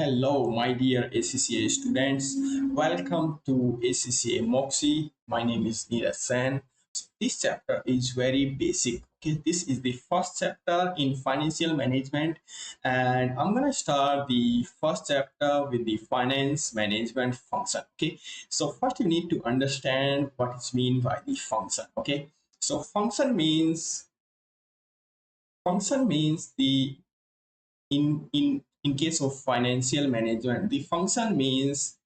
Hello, my dear ACCA students. Welcome to ACCA Moxie. My name is Neeraj Sen. This chapter is very basic. Okay, this is the first chapter in financial management, and I'm gonna start the first chapter with the finance management function. Okay, so first you need to understand what is mean by the function. Okay, so function means the in case of financial management, the function means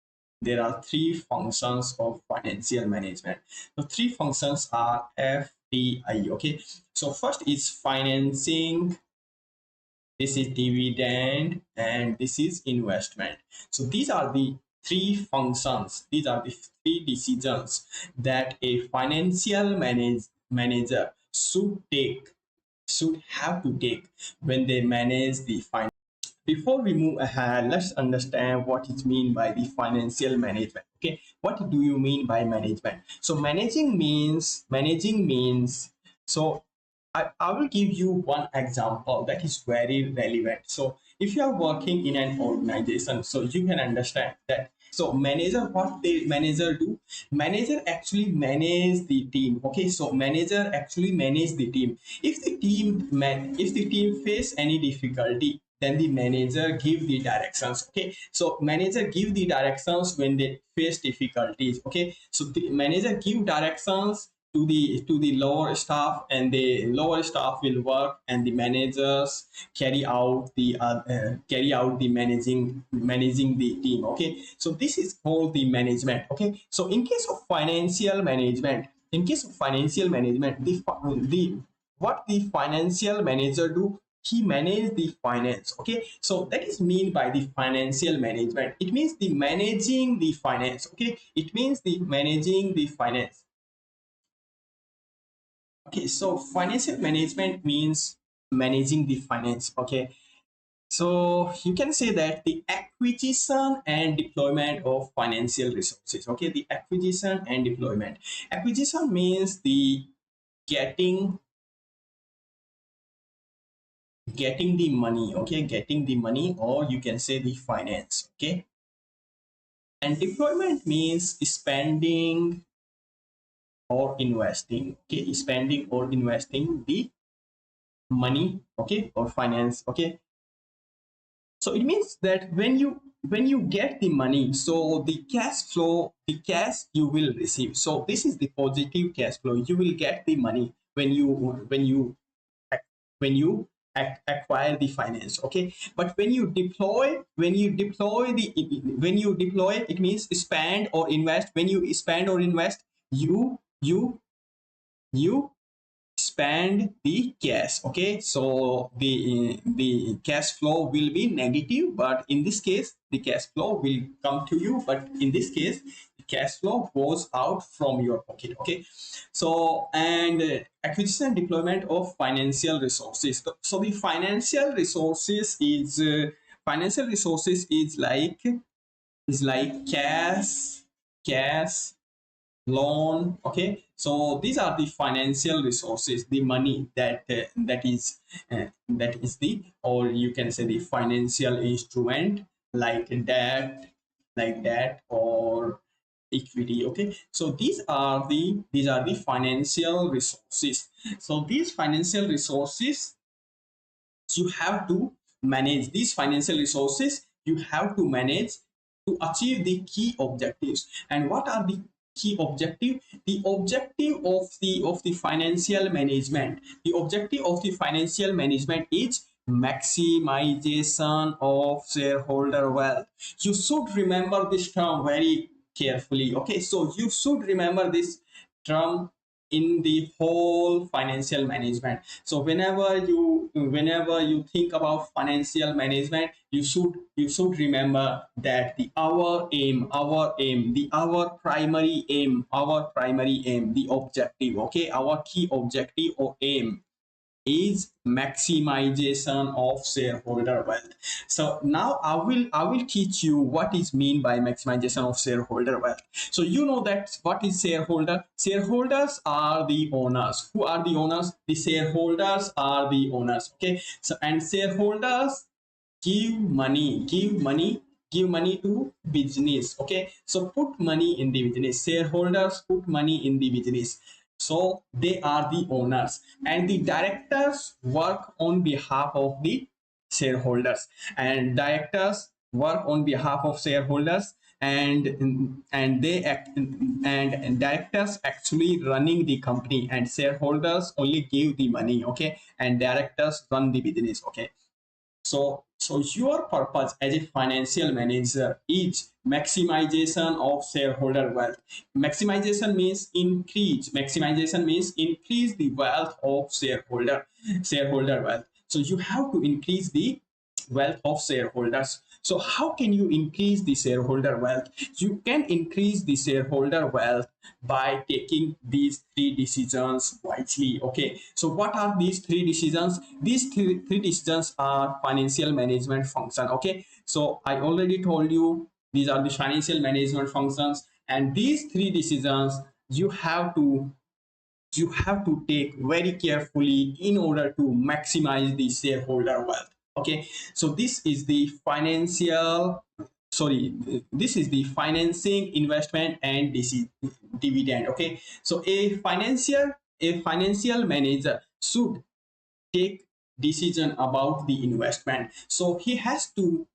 there are three functions of financial management. The three functions are FDI. Okay, so first is financing, this is dividend, and this is investment. So these are the three functions, these are the three decisions that a financial manager should have to take when they manage the finance. Before we move ahead, let's understand what is mean by the financial management. Okay, what do you mean by management? So managing means so I will give you one example that is very relevant. So if you are working in an organization, so you can understand that. So manager, what the manager do? Manager actually manage the team. Okay, so manager actually manage the team. If the team face any difficulty, then the manager give the directions. Okay, so manager give the directions when they face difficulties. Okay, so the manager give directions to the lower staff, and the lower staff will work, and the managers carry out the managing the team. Okay, so this is called the management. Okay, so in case of financial management, the what the financial manager do, he manage the finance. Okay, so that is mean by the financial management. It means the managing the finance. Okay, it means the managing the finance. Okay, so financial management means managing the finance. Okay, so you can say that the acquisition and deployment of financial resources. Okay, the acquisition and deployment. Acquisition means the getting the money. Okay, getting the money, or you can say the finance. Okay, and deployment means spending or investing. Okay, spending or investing the money. Okay, or finance. Okay, so it means that when you get the money, so the cash you will receive, so this is the positive cash flow. You will get the money when you acquire the finance. Okay, but when you deploy, it means spend or invest. When you spend or invest, you spend the cash. Okay, so the cash flow will be negative, but in this case the cash flow will come to you, but in this case the cash flow goes out from your pocket. Okay, so and acquisition deployment of financial resources. So the financial resources is like cash, loan. Okay, so these are the financial resources, the money that is the, or you can say the financial instrument, like debt or equity. Okay, so these are the financial resources. So these financial resources, you have to manage. These financial resources you have to manage to achieve the key objectives. And what are the key objective? The objective of the financial management, the objective of the financial management is maximization of shareholder wealth. You should remember this term very carefully. Okay, so you should remember this term in the whole financial management. So whenever you think about financial management, you should remember that our primary aim, the objective. Okay, our key objective or aim is maximization of shareholder wealth. So now I will teach you what is mean by maximization of shareholder wealth. So you know that what is shareholder? Shareholders are the owners. Who are the owners? The shareholders are the owners. Okay, so and shareholders give money give money to business. Okay, so put money in the business. Shareholders put money in the business, so they are the owners, and the directors work on behalf of the shareholders, and directors work on behalf of shareholders, and they act, and directors actually running the company, and shareholders only give the money. Okay, and directors run the business. Okay, so your purpose as a financial manager is maximization of shareholder wealth. Maximization means increase the wealth of shareholder wealth. So you have to increase the wealth of shareholders. So how can you increase the shareholder wealth? You can increase the shareholder wealth by taking these three decisions wisely. Okay, so what are these three decisions? These three decisions are financial management function. Okay, so I already told you these are the financial management functions, and these three decisions you have to take very carefully in order to maximize the shareholder wealth. Okay, so this is the financing, investment, and dividend. Okay, so a financial manager should take decision about the investment. So he has to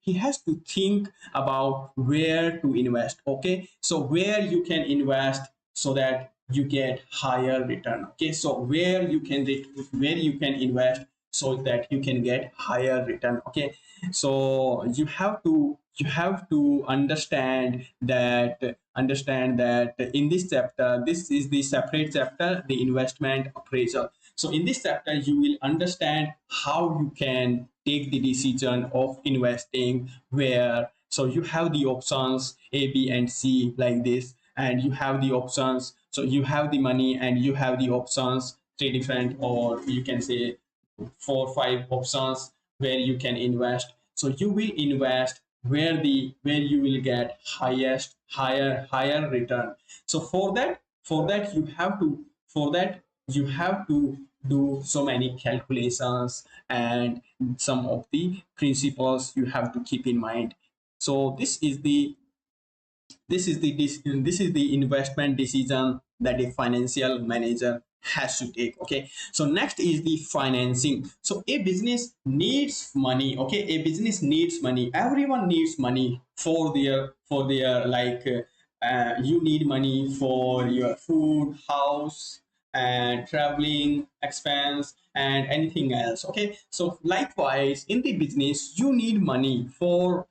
think about where to invest. Okay, so where you can invest so that you get higher return. Okay, so where you can invest so that you can get higher return. Okay, so you have to understand that in this chapter, this is the separate chapter, the investment appraisal. So in this chapter, you will understand how you can take the decision of investing where. So you have the options A, B, and C like this, and you have the options. So you have the money and you have the options, three different, or you can say 4 5 options where you can invest. So you will invest where you will get higher return. So for that you have to do so many calculations, and some of the principles you have to keep in mind. So this is the investment decision that a financial manager has to take. Okay, so next is the financing. So a business needs money. Okay, a business needs money. Everyone needs money for their you need money for your food, house, and traveling expense, and anything else. Okay, so likewise in the business you need money for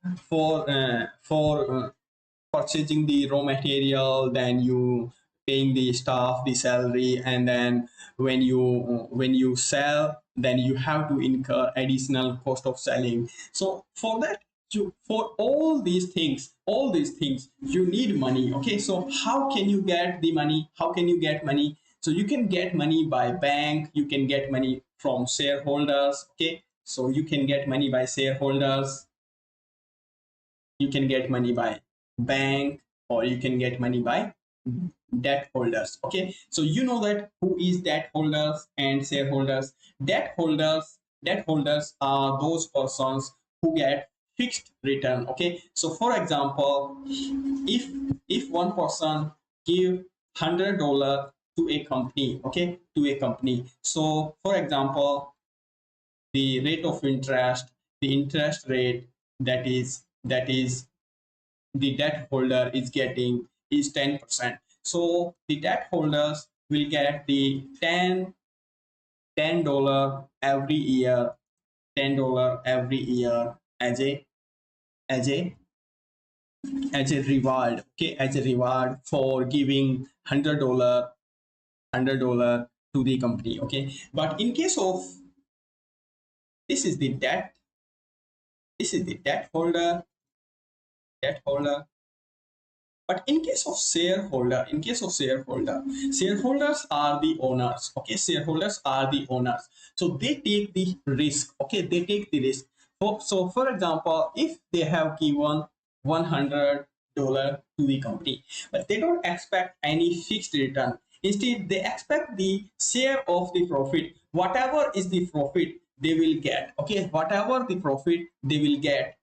purchasing the raw material, then you paying the staff the salary, and then when you sell, then you have to incur additional cost of selling. So for all these things you need money. Okay, so how can you get the money? How can you get money? So you can get money by bank, you can get money from shareholders. Okay, so you can get money by shareholders, you can get money by bank, or you can get money by debt holders. Okay, so you know that who is debt holders and shareholders. Debt holders are those persons who get fixed return. Okay, so for example, if one person give $100 to a company. Okay, to a company. So for example, the rate of interest, the interest rate that is the debt holder is getting is 10%. So the debt holders will get the $10 every year, $10 every year as a reward. Okay, as a reward for giving $100 to the company. Okay, but in case of this is the debt holder. But in case of shareholder, shareholders are the owners. Okay, shareholders are the owners. So they take the risk. Okay, they take the risk. So for example, if they have given $100 to the company, but they don't expect any fixed return. Instead, they expect the share of the profit. Whatever is the profit they will get. Okay, whatever the profit they will get,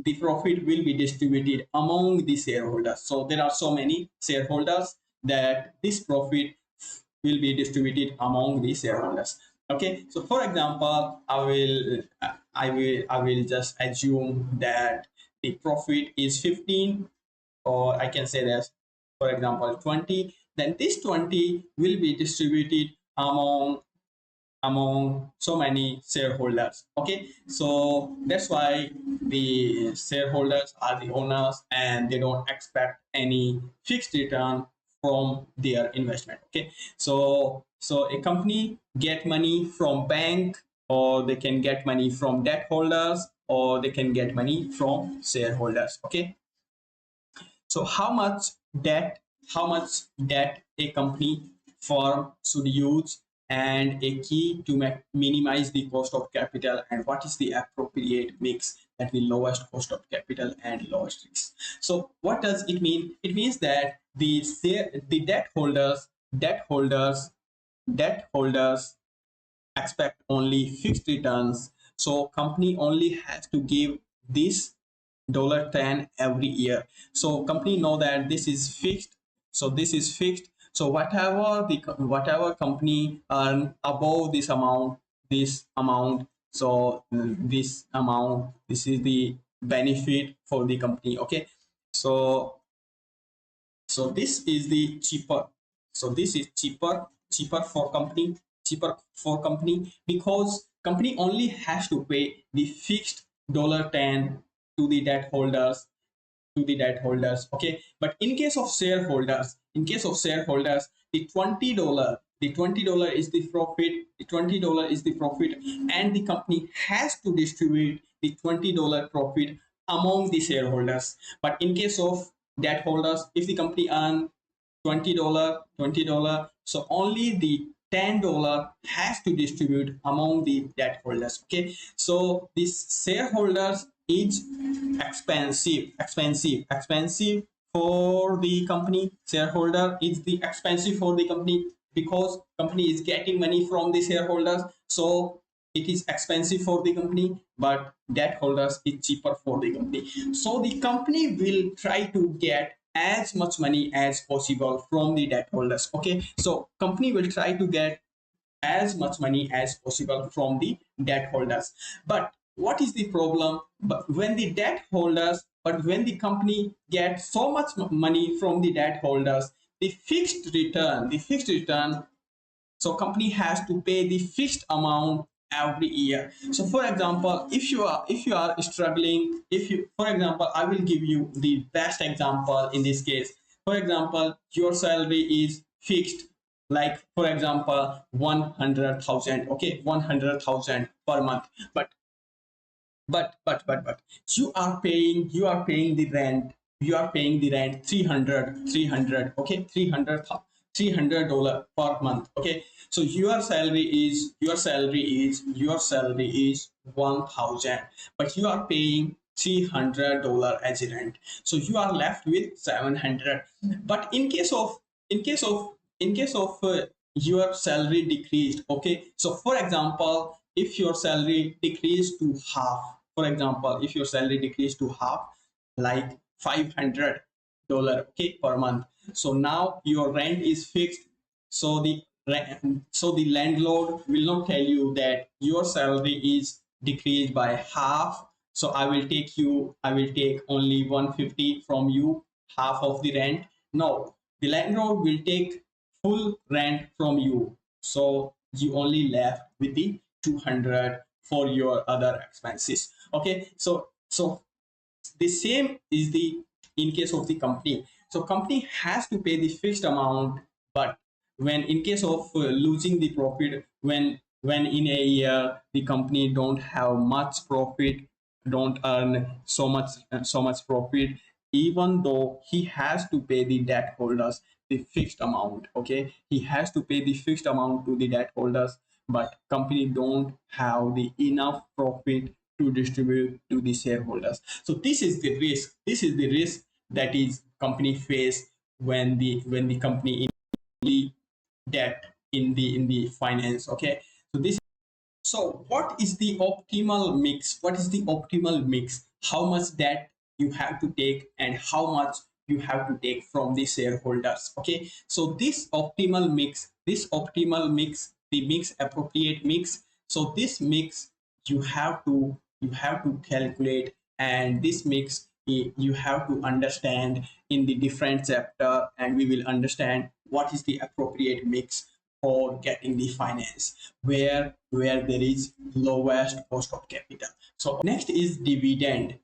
the profit will be distributed among the shareholders. So there are so many shareholders that this profit will be distributed among the shareholders. Okay, so for example, I will just assume that the profit is 15, or I can say that, for example, 20. Then this 20 will be distributed among so many shareholders. Okay, so that's why the shareholders are the owners and they don't expect any fixed return from their investment. Okay, so a company get money from bank, or they can get money from debt holders, or they can get money from shareholders. Okay, so how much debt a company firm should use, and a key to minimize the cost of capital, and what is the appropriate mix at the lowest cost of capital and lowest risk. So what does it mean? It means that the debt holders expect only fixed returns. So company only has to give this $10 every year. So company know that this is fixed. So this is fixed. So whatever company earn above this amount, so this is the benefit for the company. Okay, so this is the cheaper. So this is cheaper for company because company only has to pay the fixed $10 to the debt holders. Okay, but in case of shareholders, the $20 is the profit, and the company has to distribute the $20 profit among the shareholders. But in case of debt holders, if the company earn $20, so only the $10 has to distribute among the debt holders. Okay, so this shareholders is expensive for the company. Shareholder is the expensive for the company because company is getting money from the shareholders, so it is expensive for the company, but debt holders is cheaper for the company. So the company will try to get as much money as possible from the debt holders. Okay, so company will try to get as much money as possible from the debt holders. But what is the problem? When the company gets so much money from the debt holders, the fixed return, so company has to pay the fixed amount every year. So for example, if you are struggling, if you for example, I will give you the best example in this case. For example, your salary is fixed, like for example 100,000. Okay, 100,000 per month. But you are paying the rent 300. Okay, 300 $300 per month. Okay, so your salary is 1,000, but you are paying $300 as a rent, so you are left with 700. But in case of your salary decreased. Okay, so for example, if your salary decreased to half, for example, if your salary decreased to half, like $500, okay, per month, so now your rent is fixed. So the landlord will not tell you that your salary is decreased by half, so I will take only 150 from you, half of the rent. No, the landlord will take full rent from you, so you only left with the 200 for your other expenses. Okay, so the same is the in case of the company. So company has to pay the fixed amount, but when in case of losing the profit, when in a year the company don't have much profit, don't earn so much profit, even though he has to pay the debt holders the fixed amount. Okay, he has to pay the fixed amount to the debt holders, but company don't have the enough profit to distribute to the shareholders. So this is the risk that is company face when the company in debt in the finance. Okay, so what is the optimal mix? how much debt you have to take and how much you have to take from the shareholders. Okay, so the mix, appropriate mix, so this mix you have to calculate, and this mix you have to understand in the different chapter, and we will understand what is the appropriate mix for getting the finance where there is lowest cost of capital. So next is dividend.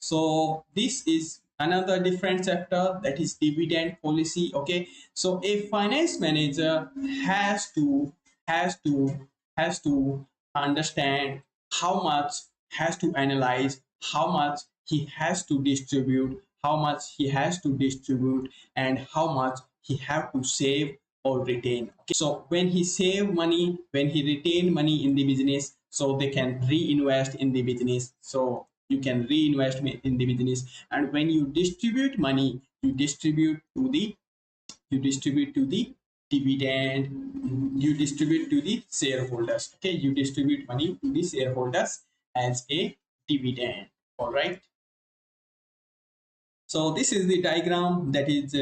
So this is another different chapter, that is dividend policy. Okay, so a finance manager has to has to understand how much, has to analyze how much he has to distribute, and how much he have to save or retain. Okay, so when he save money, when he retain money in the business, so they can reinvest in the business. So you can reinvest in the business, and when you distribute money, you distribute to the dividend, you distribute to the shareholders. Okay, you distribute money to the shareholders as a dividend. All right, so this is the diagram that is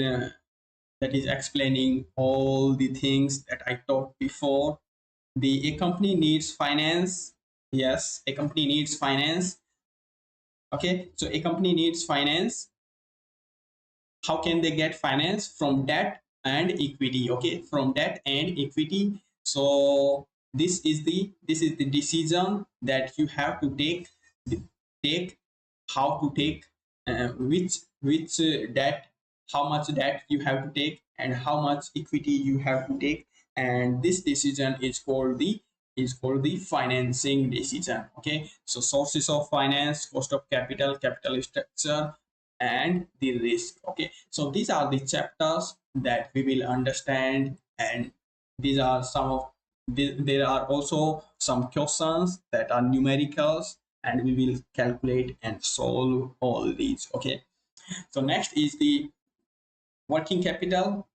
explaining all the things that I talked before. A company needs finance. Yes, a company needs finance. Okay, so a company needs finance. How can they get finance? From debt and equity. Okay, from debt and equity. So this is the decision that you have to take how to take, which debt, how much debt you have to take, and how much equity you have to take. And this decision is called the financing decision. Okay, so sources of finance, cost of capital structure, and the risk. Okay, so these are the chapters that we will understand, and these are some of there are also some questions that are numericals, and we will calculate and solve all these. Okay, so next is the working capital.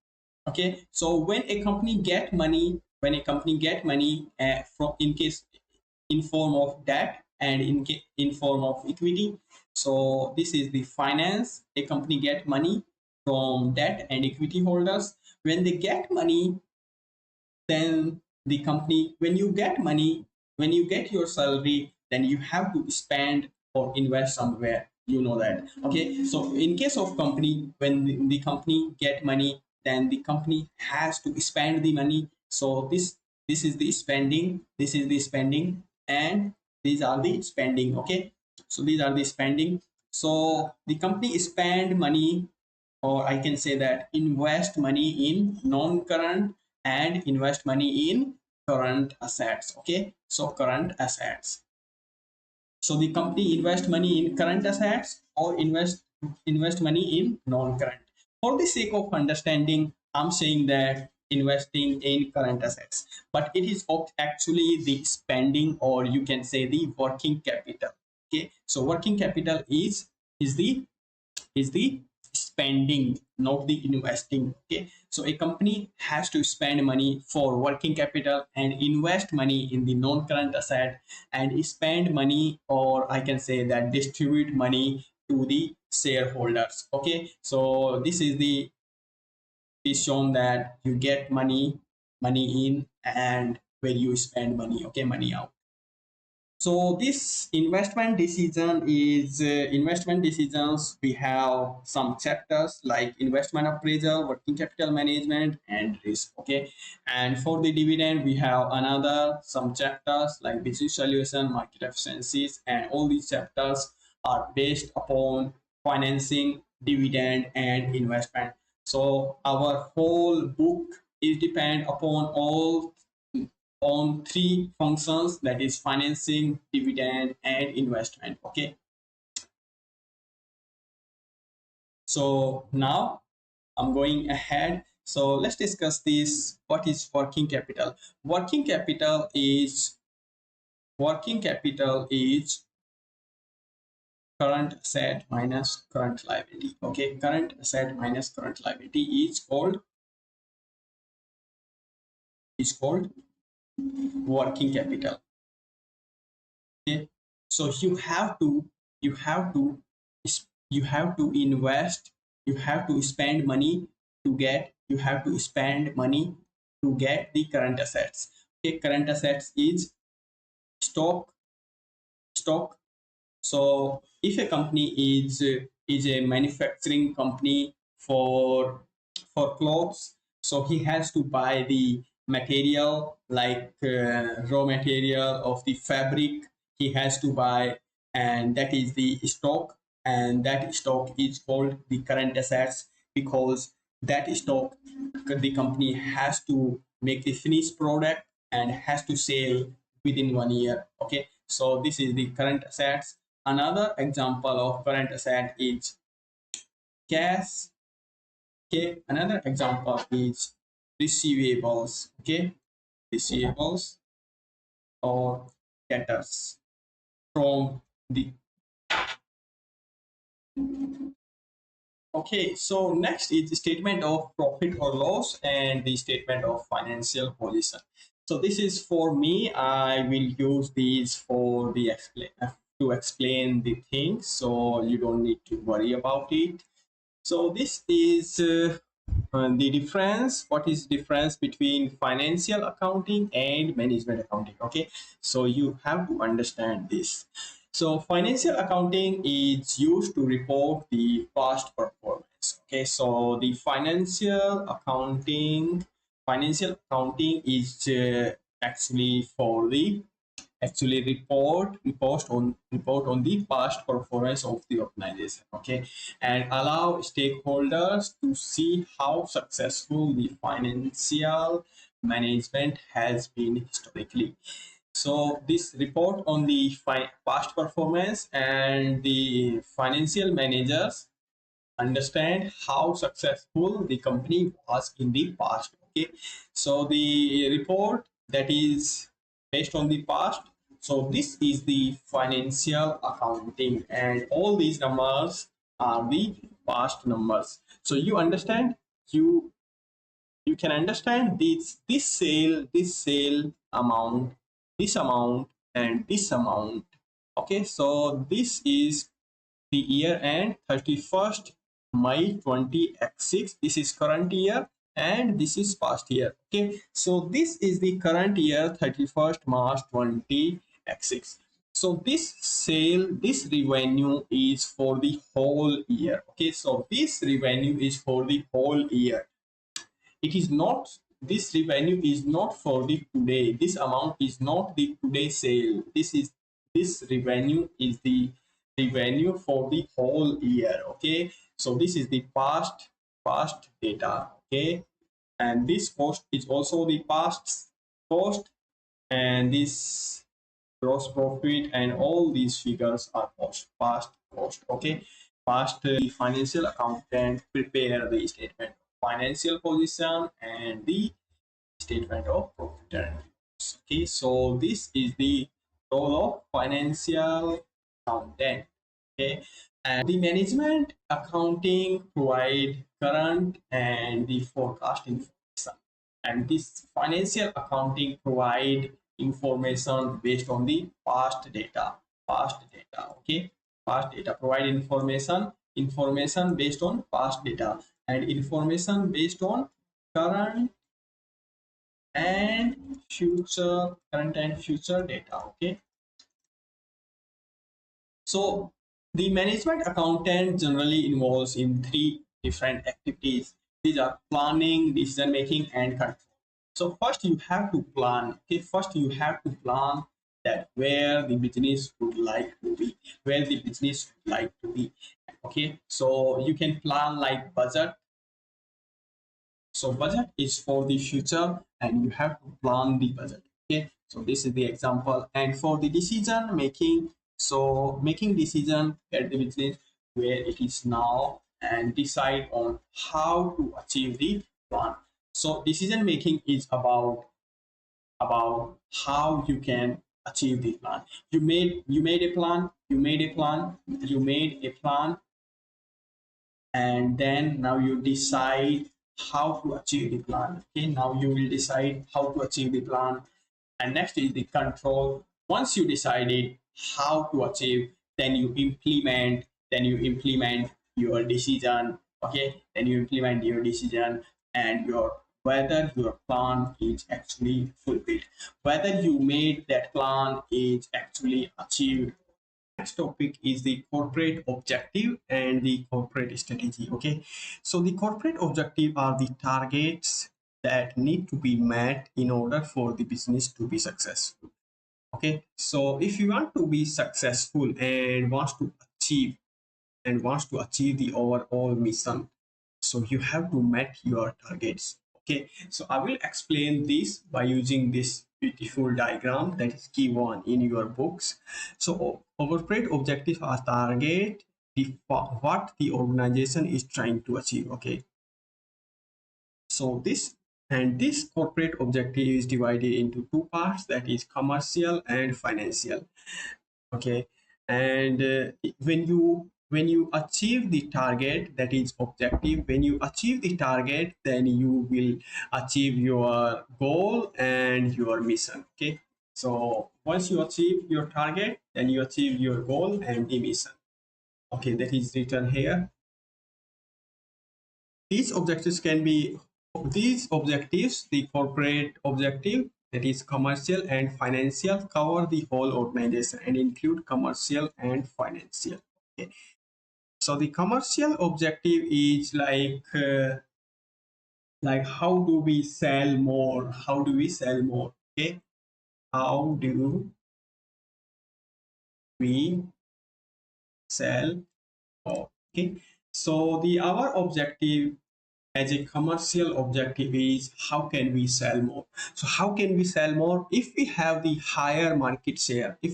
Okay, so when a company get money from, in case, in form of debt and in form of equity. So this is the finance. A company get money from debt and equity holders. When they get money, then the company, when you get money, when you get your salary, then you have to spend or invest somewhere, you know that. Okay, so in case of company, when the company get money, then the company has to spend the money. So this is the spending, and these are the spending. Okay, so these are the spending. So the company spend money, or I can say that invest money in non-current and invest money in current assets. Okay, so current assets. So the company invest money in current assets or invest money in non-current. For the sake of understanding, I'm saying that investing in current assets, but it is actually the spending, or you can say the working capital. Okay, so working capital is the spending, not the investing. Okay, so a company has to spend money for working capital and invest money in the non-current asset, and spend money, or I can say that distribute money to the shareholders. Okay, so this is shown that you get money in, and where you spend money. Okay, money out. So this investment decisions. We have some chapters like investment appraisal, working capital management, and risk. Okay, and for the dividend, we have another some chapters like business solution, market efficiencies, and all these chapters are based upon financing, dividend, and investment. So our whole book is depend upon all on three functions, that is financing, dividend, and investment. Okay, so now I'm going ahead. So let's discuss this. What is working capital? Working capital is current asset minus current liability. Okay, current asset minus current liability is called working capital. Okay, So you have to you have to invest, you have to spend money to get, you have to spend money to get the current assets. Okay, current assets is stock, stock. So if a company is a manufacturing company for clothes, so he has to buy the material like raw material of the fabric. He has to buy, and that is the stock, and that stock is called the current assets, because that stock the company has to make the finished product and has to sell within 1 year. Okay, so this is the current assets. Another example of current asset is cash. Okay, another example is receivables. Okay, receivables or debtors from the. Okay, so next is the statement of profit or loss and the statement of financial position. So this is for me. I will use these for the explain to explain the things, so you don't need to worry about it. So this is the difference. What is difference between financial accounting and management accounting? Okay, so you have to understand this. So financial accounting is used to report the past performance. Okay, so the financial accounting is actually for the actually report on the past performance of the organization. Okay, and allow stakeholders to see how successful the financial management has been historically. So this report on the past performance, and the financial managers understand how successful the company was in the past. Okay, so the report that is based on the past, so this is the financial accounting, and all these numbers are the past numbers. So you understand, you you can understand this sale amount, this amount, and this amount. Okay, so this is the year end 31st May 20x6. This is current year and this is past year. Okay, so this is the current year 31st March 20x6. So this revenue is for the whole year. Okay, so this revenue is for the whole year. It is not, this revenue is not for the today, this amount is not the today sale, this revenue is the revenue for the whole year. Okay, so this is the past data. Okay, and this cost is also the past cost, and this gross profit and all these figures are past cost. Okay, past the financial accountant prepare the statement of financial position and the statement of profit and loss. Okay, so this is the role of financial accountant. Okay, and the management accounting provide current and the forecast information, and this financial accounting provide information based on the past data. Okay, past data provide information based on past data, and information based on current current and future data. Okay, so the management accountant generally involves in three different activities. These are planning, decision making, and control. So first you have to plan. Okay, first you have to plan that where the business would like to be, where the business would like to be. Okay, so you can plan like budget. So budget is for the future, and you have to plan the budget. Okay, so this is the example. And for the decision making, so making decision at the business where it is now, and decide on how to achieve the plan. So decision making is about how you can achieve the plan. You made a plan, and then now you decide how to achieve the plan. Okay, now you will decide how to achieve the plan. And next is the control. Once you decided how to achieve, then you implement, your decision. Okay, then you implement your decision, and your whether your plan is actually fulfilled, whether you made that plan is actually achieved. Next topic is the corporate objective and the corporate strategy. Okay, so the corporate objective are the targets that need to be met in order for the business to be successful. Okay, so if you want to be successful and wants to achieve the overall mission, so you have to met your targets. Okay, so I will explain this by using this beautiful diagram that is given in your books. So corporate objectives are target what the organization is trying to achieve. Okay, so this corporate objective is divided into two parts, that is commercial and financial. Okay, and when you achieve the target, that is objective, when you achieve the target, then you will achieve your goal and your mission. Okay, so once you achieve your target, then you achieve your goal and the mission. Okay, that is written here. These objectives, the corporate objective, that is commercial and financial, cover the whole organization and include commercial and financial. Okay, so the commercial objective is like how do we sell more, okay, how do we sell more. Okay, so the our objective as a commercial objective is how can we sell more. So how can we sell more? If we have the higher market share, so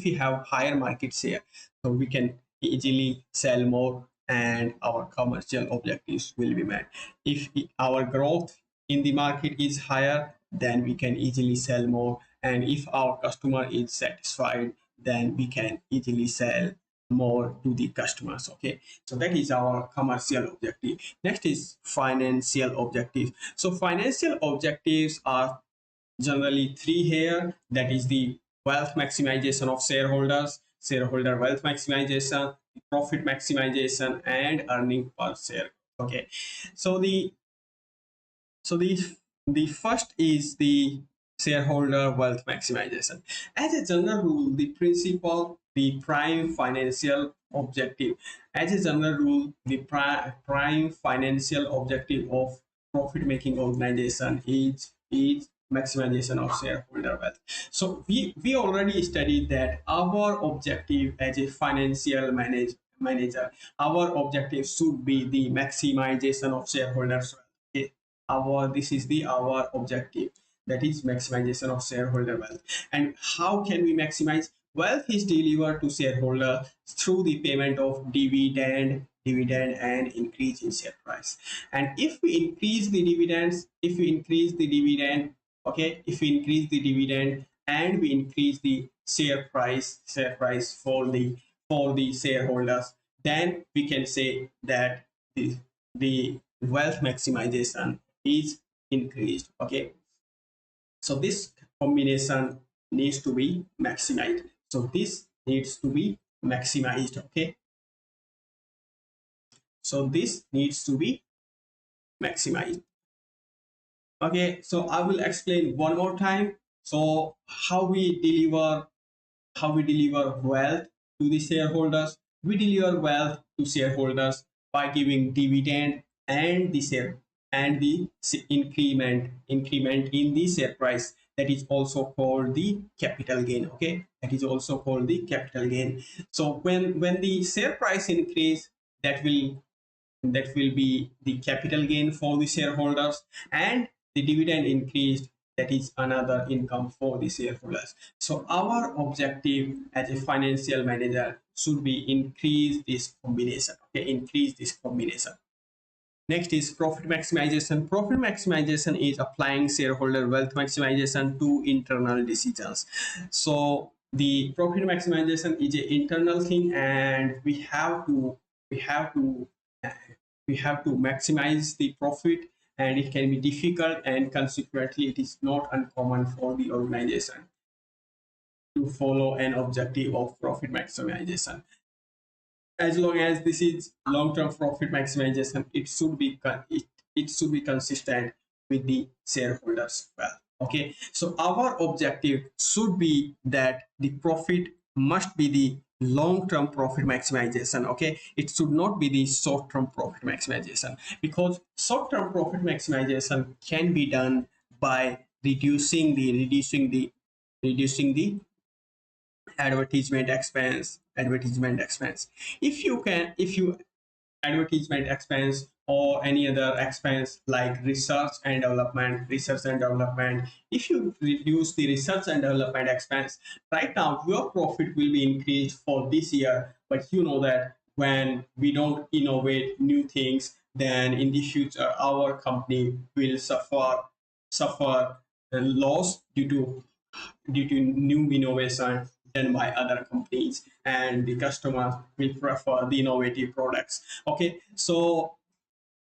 we can easily sell more and our commercial objectives will be met. If our growth in the market is higher, then we can easily sell more, and if our customer is satisfied, then we can easily sell more to the customers. Okay, so that is our commercial objective. Next is financial objective. So financial objectives are generally three here, that is the wealth maximization of shareholders, shareholder wealth maximization, profit maximization, and earning per share. Okay, so the first is the shareholder wealth maximization. As a general rule, the prime financial objective, as a general rule, the prime financial objective of profit making organization is maximization of shareholder wealth. So we already studied that our objective as a financial manager, our objective should be the maximization of shareholders wealth. Okay, our this is the our objective, that is maximization of shareholder wealth. And how can we maximize? Wealth is delivered to shareholder through the payment of dividend and increase in share price. And if we increase the dividends, okay, if we increase the dividend and we increase the share price for the shareholders, then we can say that the wealth maximization is increased. Okay, so this combination needs to be maximized. So this needs to be maximized. Okay, so this needs to be maximized. Okay, so I will explain one more time. So how we deliver wealth to the shareholders. We deliver wealth to shareholders by giving dividend and the share and the increment in the share price, that is also called the capital gain. Okay, that is also called the capital gain. So when the share price increase, that will be the capital gain for the shareholders, and the dividend increased, that is another income for the shareholders. So our objective as a financial manager should be increase this combination. Okay, increase this combination. Next is profit maximization. Profit maximization is applying shareholder wealth maximization to internal decisions. So the profit maximization is an internal thing, and we have to we have to maximize the profit, and it can be difficult, and consequently it is not uncommon for the organization. to follow an objective of profit maximization. As long as this is long-term profit maximization, it should be consistent with the shareholders well. Okay, so our objective should be that the profit must be the long-term profit maximization. Okay, it should not be the short-term profit maximization, because short-term profit maximization can be done by reducing the advertisement expense. If you advertisement expense or any other expense like research and development, if you reduce the research and development expense, right now your profit will be increased for this year, but you know that when we don't innovate new things, then in the future our company will suffer a loss due to new innovation done by other companies, and the customer will prefer the innovative products. Okay, so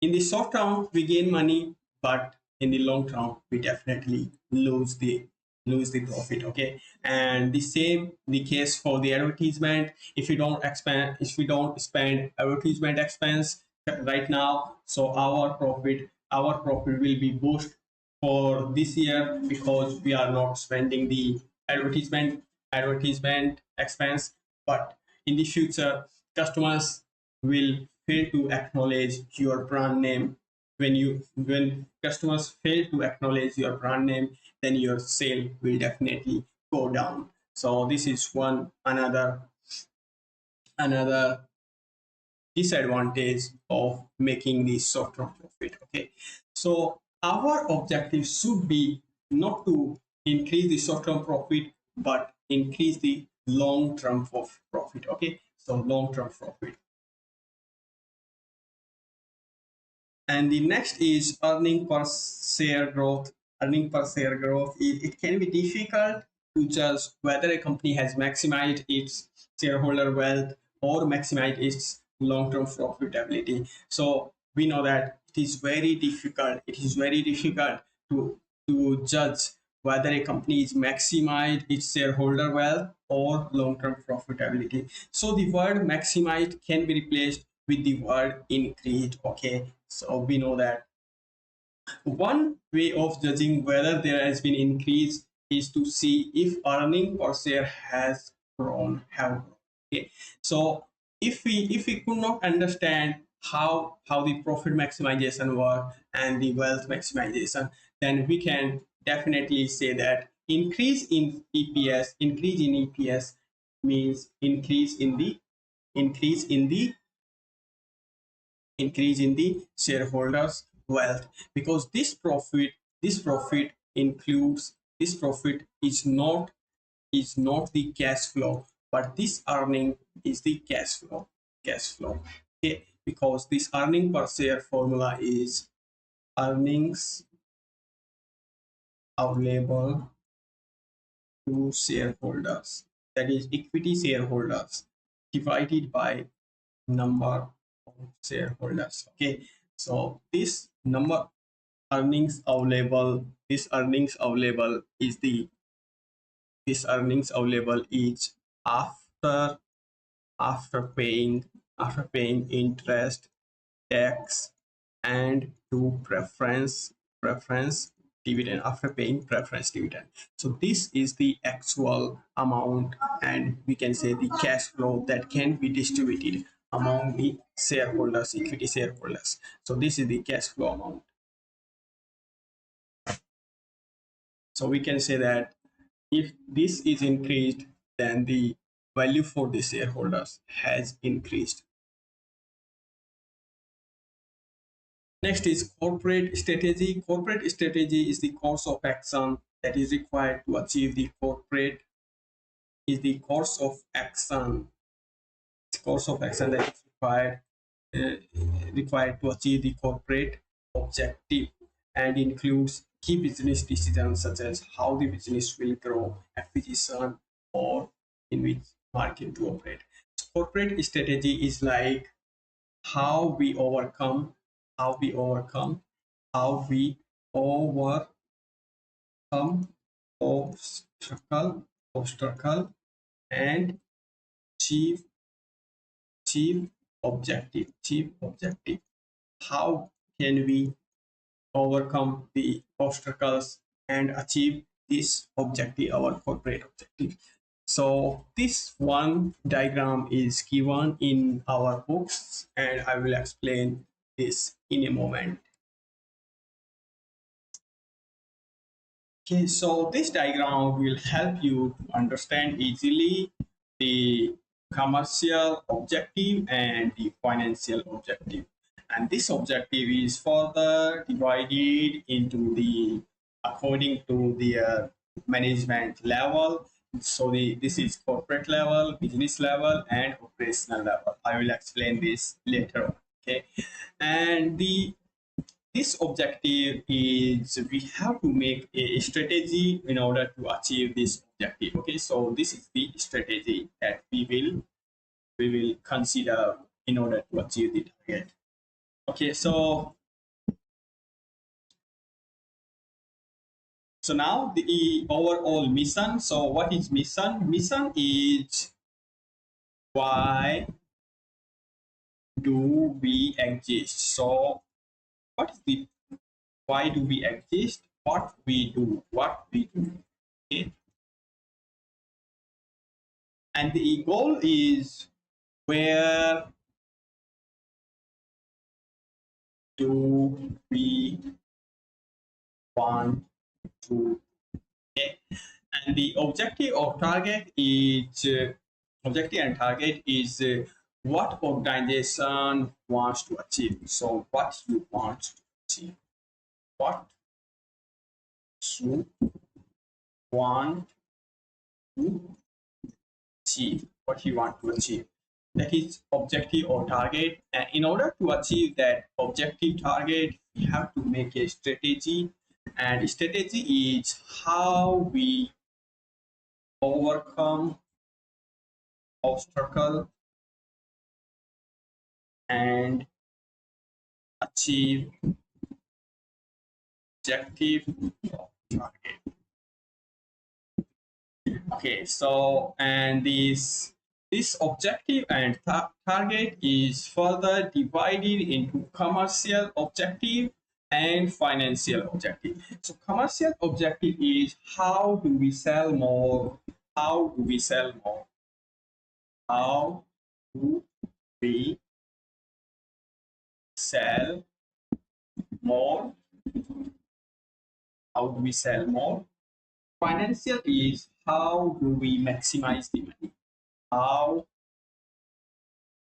in the short term we gain money, but in the long term we definitely lose the profit. Okay, and the same the case for the advertisement. If we don't spend advertisement expense right now, so our profit will be boosted for this year, because we are not spending the advertisement expense. But in the future, customers will fail to acknowledge your brand name. When customers fail to acknowledge your brand name, then your sale will definitely go down. So this is one another disadvantage of making the short-term profit. Okay, so our objective should be not to increase the short-term profit, but increase the long-term profit. Okay, so long-term profit. And the next is earning per share growth. Earning per share growth, it can be difficult to judge whether a company has maximized its shareholder wealth or maximized its long-term profitability. So we know that it is very difficult. It is very difficult to judge whether a company is maximized its shareholder wealth or long-term profitability. So the word maximized can be replaced with the word increased. Okay, so we know that one way of judging whether there has been increase is to see if earning per share has have grown. Okay, so if we could not understand how the profit maximization work and the wealth maximization, then we can definitely say that increase in EPS means increase in the increase in the shareholders wealth, because this profit includes this profit is not the cash flow, but this earning is the cash flow. Okay, because this earning per share formula is earnings available to shareholders, that is equity shareholders, divided by number of shareholders. Okay, so this earnings available is after after paying interest, tax, and to preference dividend, after paying preference dividend. So this is the actual amount, and we can say the cash flow that can be distributed among the shareholders, equity shareholders. So this is the cash flow amount. So we can say that if this is increased, then the value for the shareholders has increased. Next is corporate strategy. Corporate strategy is the course of action that is required to achieve the course of action that is uh, required to achieve the corporate objective, and includes key business decisions such as how the business will grow, acquisition, or in which market to operate. Corporate strategy is like how we overcome how we overcome how we overcome obstacle obstacle and chief chief objective. How can we overcome the obstacles and achieve this objective, our corporate objective? So this one diagram is given in our books, and I will explain this in a moment. Okay, so this diagram will help you to understand easily the commercial objective and the financial objective. And this objective is further divided into the according to the management level. So this is corporate level, business level, and operational level. I will explain this later on. Okay, and the this objective is we have to make a strategy in order to achieve this objective. Okay, so this is the strategy that we will consider in order to achieve the target. Okay, so now the overall mission. So what is mission? Mission is why do we exist? So what is the why do we exist? What we do, what we do. Okay, and the goal is where do we want to get, and the objective or target is objective and target is what organization wants to achieve. So what you want to achieve, what you want to achieve, what you want to achieve, that is objective or target. And in order to achieve that objective target, we have to make a strategy, and strategy is how we overcome obstacle and achieve objective or target. Okay, so and this objective and target is further divided into commercial objective and financial objective. So commercial objective is how do we sell more? How do we sell more? How do we sell more? How do we sell more? Financial is how do we maximize the money? How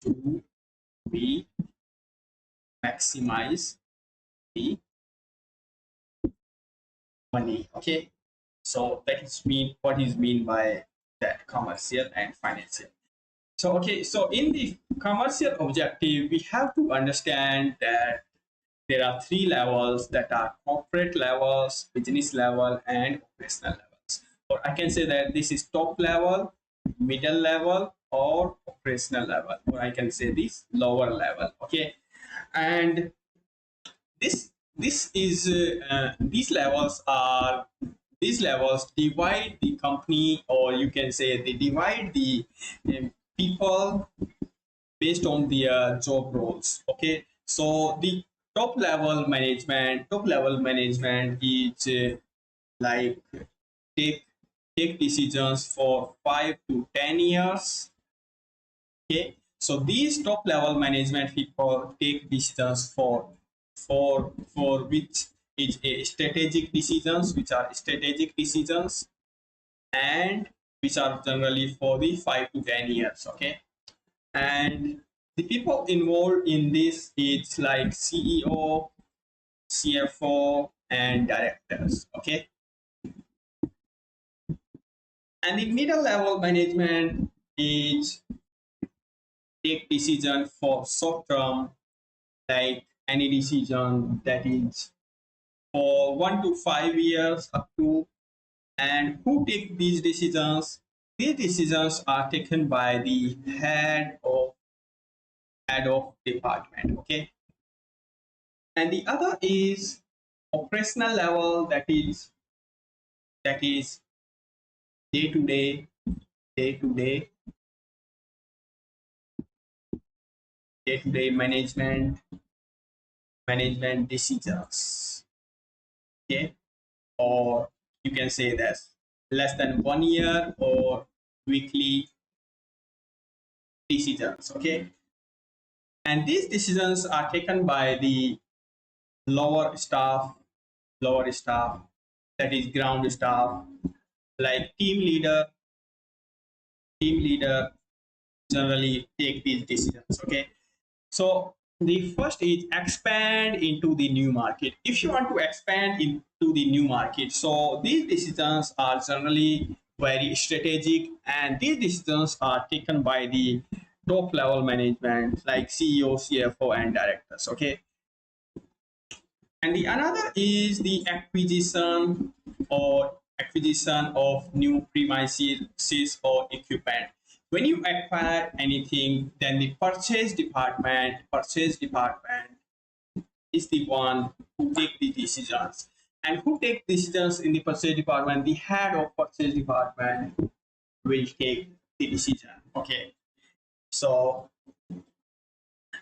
do we maximize the money? Okay, so that is mean what is mean by that commercial and financial. So okay, so in the commercial objective, we have to understand that there are three levels, that are corporate levels, business level, and operational levels. Or I can say that this is top level, middle level, or operational level, or I can say this lower level. Okay, and this is these levels divide the company, or you can say they divide the people based on their job roles. Okay, so the top level management is like take take decisions for 5 to 10 years. Okay, so these top level management people take decisions for which is a strategic decisions, which are strategic decisions, and which are generally for the 5 to 10 years. Okay, and the people involved in this, it's like CEO, CFO, and directors. Okay, and the middle level management is take decision for short term, like any decision that is for 1 to 5 years up to. And who take these decisions? These decisions are taken by the head of department. Okay, and the other is operational level, that is day to day, day to day, day to day management decisions. Okay, or you can say that less than 1 year or weekly decisions. Okay, and these decisions are taken by the lower staff, lower staff, that is ground staff, like team leader generally take these decisions. Okay, so the first is expand into the new market. If you want to expand into the new market, so these decisions are generally very strategic, and these decisions are taken by the top level management like CEO, CFO, and directors. Okay, and the another is the acquisition of new premises or equipment. When you acquire anything, then the purchase department is the one who take the decisions. And who take decisions in the purchase department? The head of purchase department will take the decision. Okay, so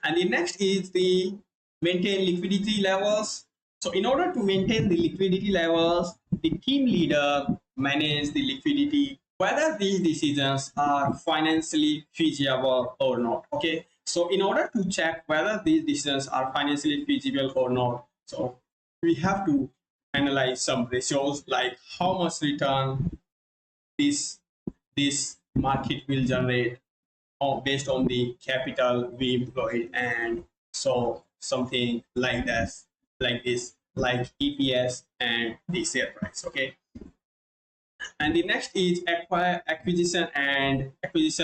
and the next is the maintain liquidity levels. So in order to maintain the liquidity levels, the team leader manage the liquidity, whether these decisions are financially feasible or not. Okay. So in order to check whether these decisions are financially feasible or not, so we have to analyze some ratios like how much return this this market will generate based on the capital we employed, and so something like this, like EPS and the share price. Okay, and the next is acquisition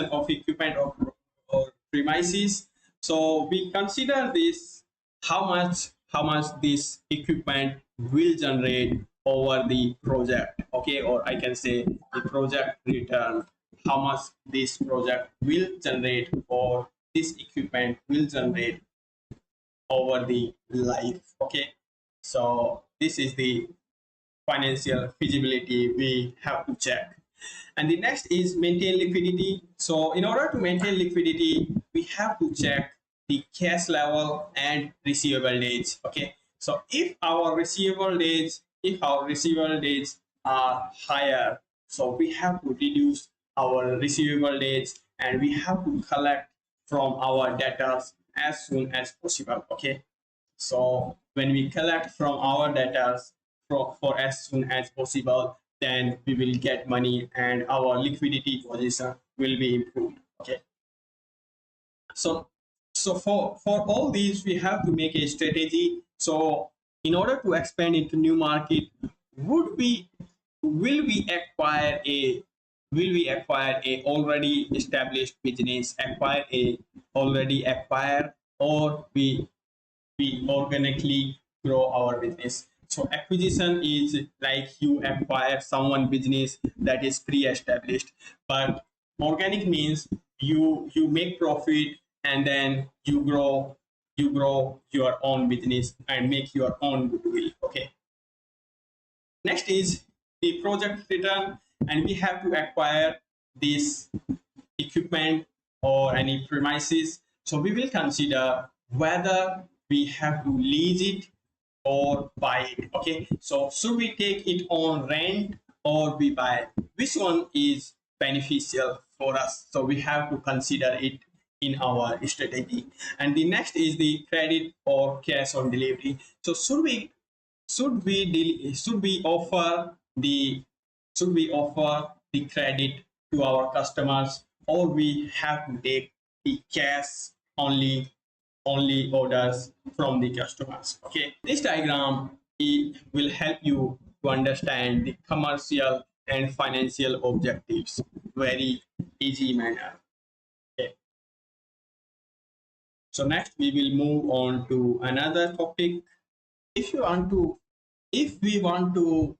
of equipment or premises. So we consider this how much this equipment will generate over the project. Okay, or I can say the project return, how much this project will generate or this equipment will generate over the life. Okay, so this is the financial feasibility we have to check. And the next is maintain liquidity. So in order to maintain liquidity, we have to check the cash level and receivable days. Okay, so if our receivable days are higher, so we have to reduce our receivable days and we have to collect from our debtors as soon as possible. Okay, so when we collect from our debtors for as soon as possible, then we will get money and our liquidity position will be improved. Okay, so for all these we have to make a strategy. So in order to expand into new market, would we will we acquire a already established business, acquire, or we organically grow our business. So acquisition is like you acquire someone business that is pre-established, but organic means you make profit and then you grow your own business and make your own goodwill. Okay, next is the project return, and we have to acquire this equipment or any premises. So we will consider whether we have to lease it or buy it. Okay, so should we take it on rent or we buy it? Which one is beneficial for us? So we have to consider it in our strategy. And the next is the credit or cash on delivery. So should we offer the credit to our customers, or we have to take the cash only orders from the customers? Okay, this diagram will help you to understand the commercial and financial objectives very easy manner. Okay, so next we will move on to another topic. If we want to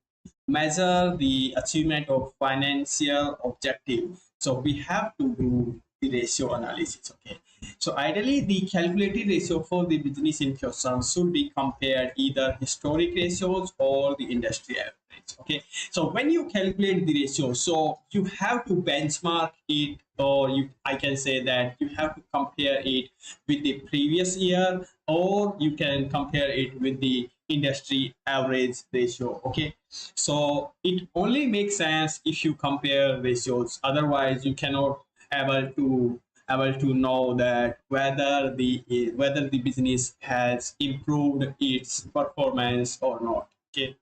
measure the achievement of financial objective, so we have to do the ratio analysis. Okay, so ideally the calculated ratio for the business in question should be compared either historic ratios or the industry average. Okay, so when you calculate the ratio, so you have to benchmark it, or I can say that you have to compare it with the previous year, or you can compare it with the industry average ratio. Okay, so it only makes sense if you compare ratios, otherwise you cannot able to know that whether the business has improved its performance or not. Okay,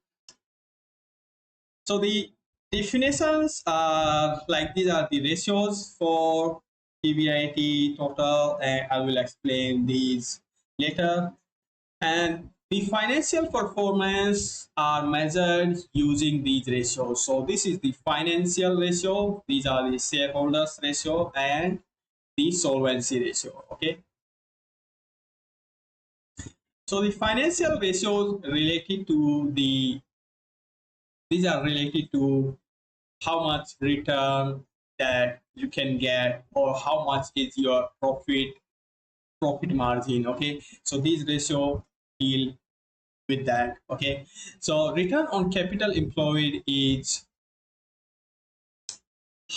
so the definitions are like these are the ratios for PBIT total, and I will explain these later. And the financial performance are measured using these ratios. So this is the financial ratio, these are the shareholders ratio, and the solvency ratio. Okay, so the financial ratios related to these are related to how much return that you can get, or how much is your profit margin. Okay, so these ratio deal with that. Okay, so return on capital employed is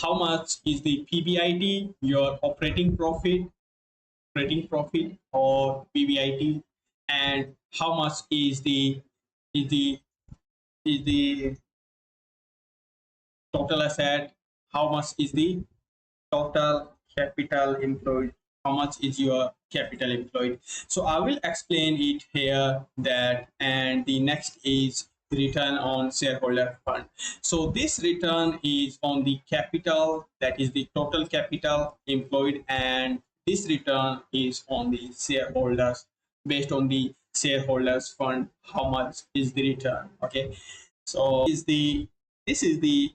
how much is the PBIT, your operating profit or PBIT, and how much is the is the total asset, how much is the total capital employed, how much is your capital employed. So I will explain it here, that, and the next is return on shareholder fund. So this return is on the capital, that is the total capital employed, and this return is on the shareholders, based on the shareholders fund, how much is the return. Okay, so this is the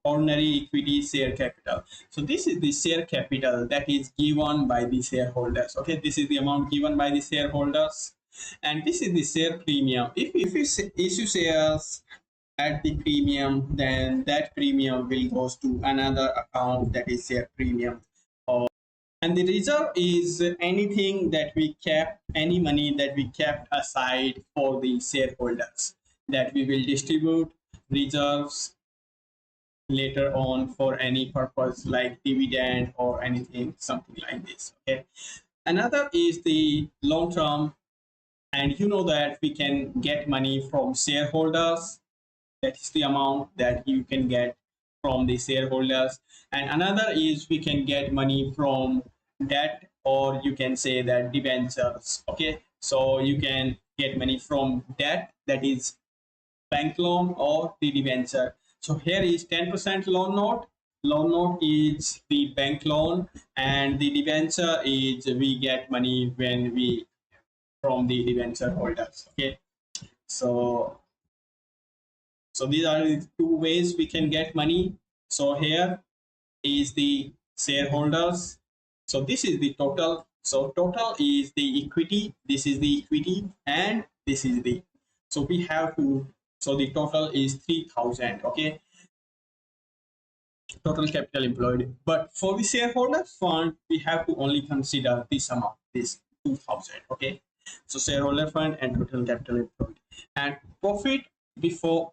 ordinary equity share capital. So this is the share capital that is given by the shareholders. Okay, this is the amount given by the shareholders, and this is the share premium. If you issue shares at the premium, then that premium will goes to another account, that is share premium. And the reserve is anything that we kept, any money that we kept aside for the shareholders, that we will distribute reserves later on for any purpose like dividend or anything, something like this. Okay, another is the long term, and you know that we can get money from shareholders, that is the amount that you can get from the shareholders. And another is we can get money from debt, or you can say that debentures. Okay, so you can get money from debt, that is bank loan or the debenture. So here is 10% loan note. Loan note is the bank loan, and the debenture is we get money when we from the debenture holders. Okay, so these are the two ways we can get money. So here is the shareholders. So this is the total. So total is the equity. This is the equity, and this is the. So we have to. So the total is 3,000. Okay, total capital employed. But for the shareholders fund, we have to only consider this amount, this 2,000. Okay, so shareholder fund and total capital employed, and profit before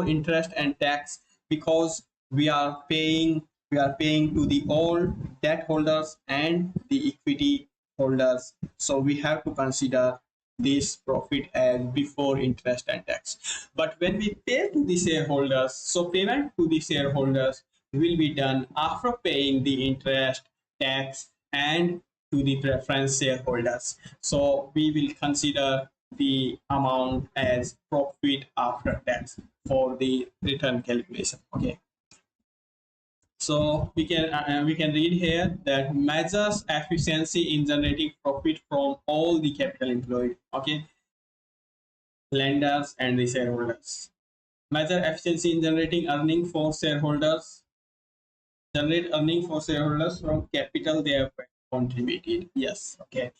interest and tax, because we are paying to the all debt holders and the equity holders. So we have to consider this profit as before interest and tax. But when we pay to the shareholders, so payment to the shareholders will be done after paying the interest, tax, and to the preference shareholders. So we will consider the amount as profit after tax for the return calculation. Okay, so we can read here that measures efficiency in generating profit from all the capital employed. Okay, lenders and the shareholders. Measure efficiency in generating earning for shareholders. Generate earning for shareholders from capital they have contributed. Yes. Okay,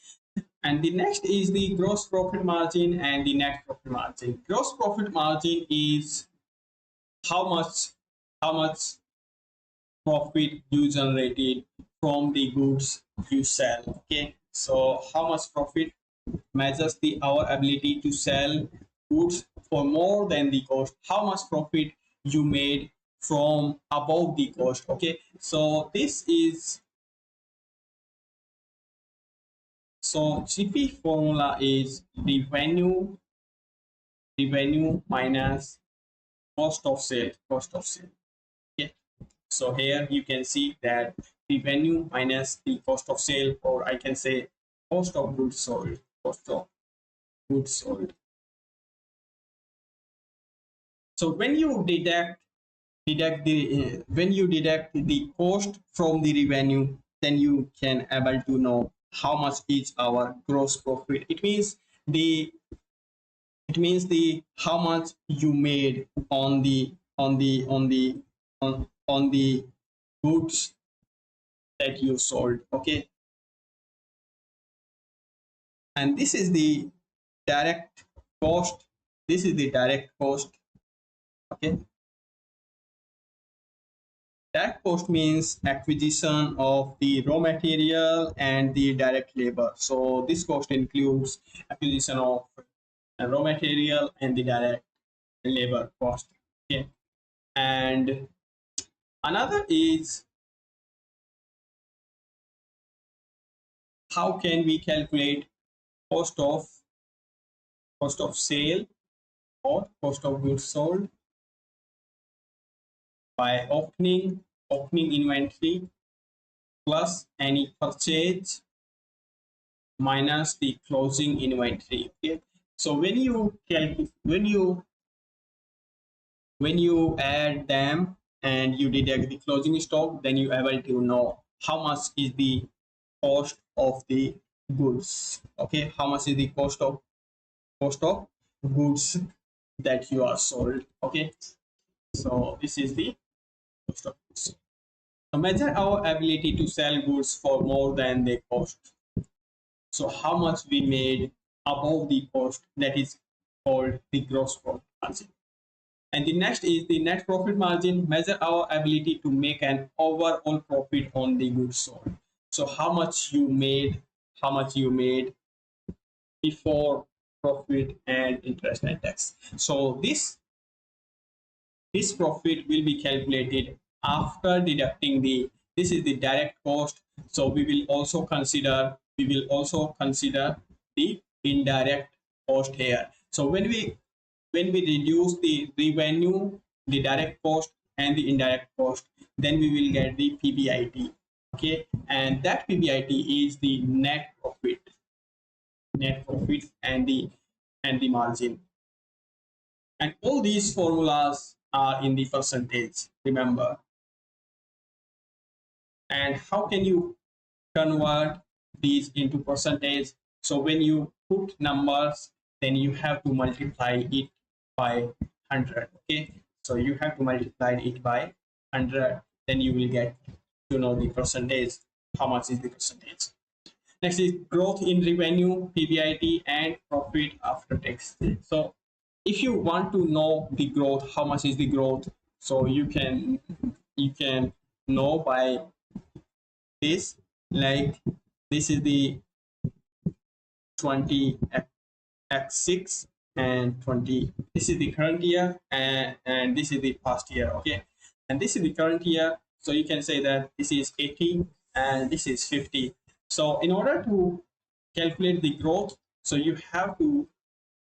and the next is the gross profit margin and the net profit margin. Gross profit margin is how much profit you generated from the goods you sell. Okay, so how much profit measures the our ability to sell goods for more than the cost. How much profit you made from above the cost. Okay, so this is, so GP formula is revenue minus cost of sale. Okay, so here you can see that revenue minus the cost of sale, or I can say cost of goods sold, cost of goods sold. So when you deduct the when you deduct the cost from the revenue, then you can able to know how much is our gross profit. The it means the how much you made on the goods that you sold. Okay, and this is the direct cost. This is the direct cost. Okay, direct cost means acquisition of the raw material and the direct labor. So this cost includes acquisition of raw material and the direct labor cost. Okay, and another is how can we calculate cost of sale or cost of goods sold by opening inventory plus any purchase minus the closing inventory. Okay, so when you add them and you deduct the closing stock, then you able to know how much is the cost of the goods. Okay, how much is the cost of goods that you are sold. Okay, so this is the cost of goods. So measure our ability to sell goods for more than they cost. So how much we made above the cost, that is called the gross profit margin. And the next is the net profit margin. Measure our ability to make an overall profit on the goods sold. So how much you made before profit and interest and tax. So this profit will be calculated after deducting the, this is the direct cost. So we will also consider the indirect cost here. So when we reduce the revenue, the direct cost and the indirect cost, then we will get the PBIT. Okay, and that PBIT is the net profit and the margin. And all these formulas are in the percentage, remember. And how can you convert these into percentage? So when you put numbers, then you have to multiply it by 100. Okay, so you have to multiply it by 100, then you will get to know the percentage, how much is the percentage. Next is growth in revenue, PBIT, and profit after tax. So if you want to know the growth, how much is the growth, so you can know by this. Like this is the 20 x6 and 20, this is the current year, and this is the past year. Okay, and this is the current year, so you can say that this is 80 and this is 50. So in order to calculate the growth, so you have to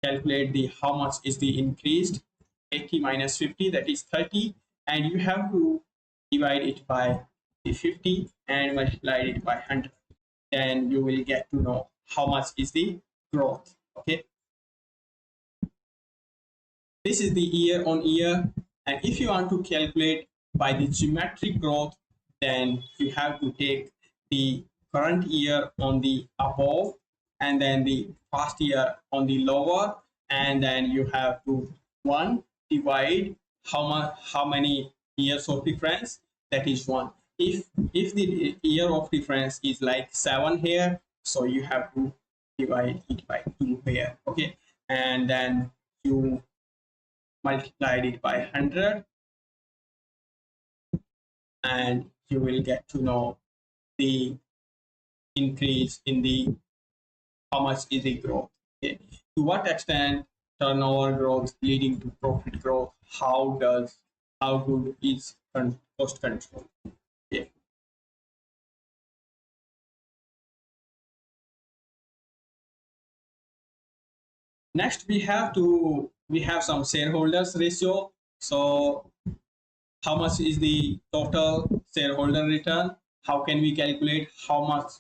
calculate the how much is the increased. 80 minus 50, that is 30, and you have to divide it by the 50 and multiply it by 100, then you will get to know how much is the growth. Okay, this is the year on year, and if you want to calculate by the geometric growth, then you have to take the current year on the above and then the past year on the lower, and then you have to one divide how many years of difference, that is one. If the year of difference is like 7 here, so you have to divide it by 2 here. Okay, and then you multiplied it by 100, and you will get to know the increase in the, how much is the growth. Okay, to what extent turnover growth leading to profit growth, how good is cost control. Okay. Next we have some shareholders ratio. So how much is the total shareholder return? How can we calculate how much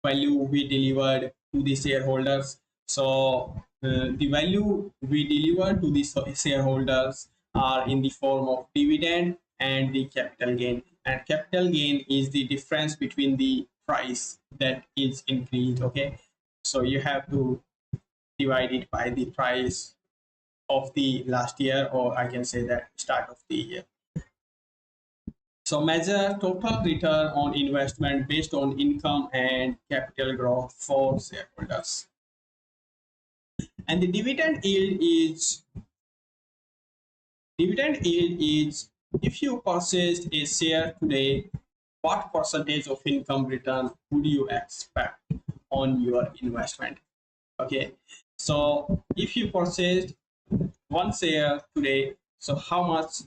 value we delivered to the shareholders? So the value we deliver to the shareholders are in the form of dividend and the capital gain. And capital gain is the difference between the price that is increased. Okay, so you have to divide it by the price of the last year, or I can say that start of the year. So measure total return on investment based on income and capital growth for shareholders. And the dividend yield is if you purchased a share today, what percentage of income return would you expect on your investment? Okay, so if you purchased one share today, so how much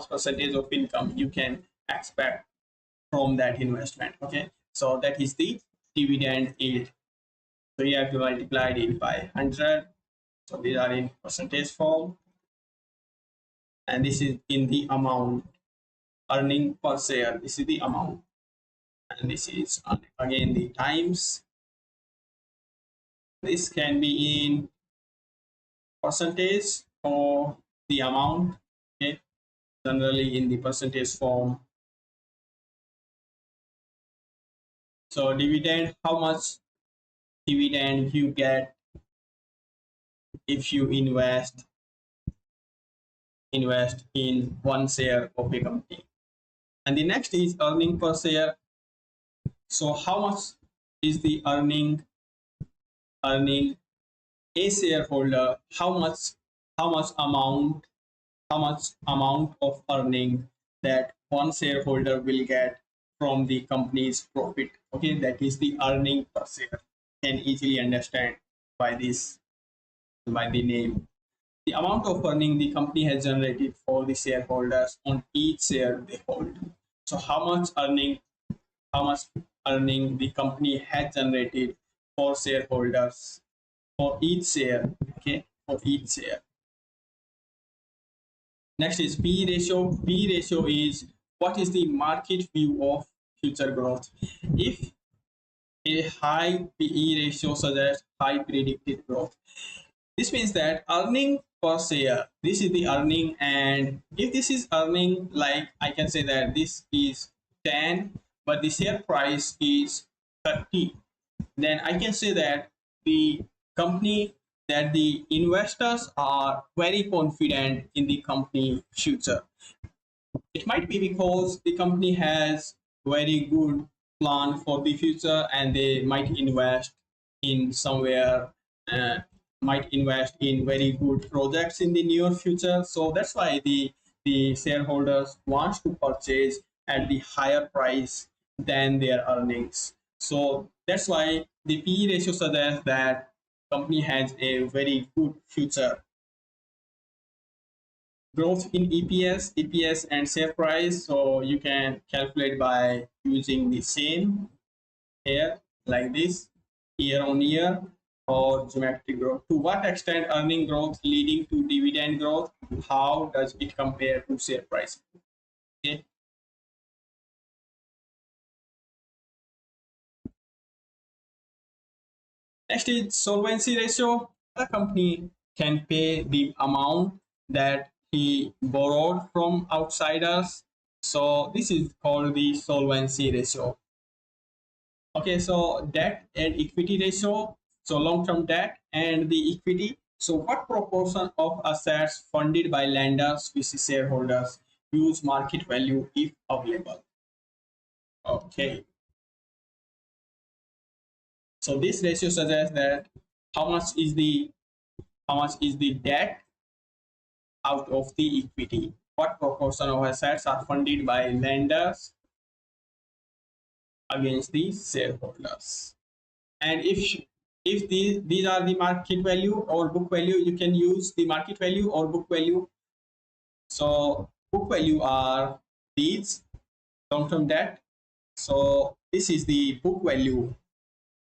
percentage of income you can expect from that investment. Okay, so that is the dividend yield. So you have to multiply it by 100. So these are in percentage form, and this is in the amount, earning per share. This is the amount, and this is again the times. This can be in percentage or the amount. Okay, generally in the percentage form. So dividend, how much dividend you get if you invest in one share of a company. And the next is earning per share. So how much is the earning a shareholder? How much how much amount of earning that one shareholder will get from the company's profit. Okay, that is the earning per share. Can easily understand by this, by the name. The amount of earning the company has generated for the shareholders on each share they hold. So how much earning the company has generated for shareholders for each share. Okay, for each share. Next is P ratio. P ratio is what is the market view of future growth. If a high PE ratio suggests high predicted growth, this means that earning per share, this is the earning, and if this is earning, like I can say that this is 10, but the share price is 30, then I can say that the company, that the investors are very confident in the company future. It might be because the company has very good plan for the future, and they might invest in somewhere, uh, might invest in very good projects in the near future. So that's why the shareholders want to purchase at the higher price than their earnings. So that's why the PE ratio suggests that company has a very good future. Growth in EPS and share price. So you can calculate by using the same here, like this, year on year, or geometric growth. To what extent earning growth leading to dividend growth? How does it compare to share price? Okay. Next is solvency ratio. A company can pay the amount that he borrowed from outsiders. So this is called the solvency ratio. Okay, so debt and equity ratio. So long-term debt and the equity. So what proportion of assets funded by lenders, which is shareholders, use market value if available? Okay, so this ratio suggests that how much is the debt out of the equity. What proportion of assets are funded by lenders against the shareholders. And if these are the market value or book value, you can use the market value or book value. So book value are these long-term debt. So this is the book value.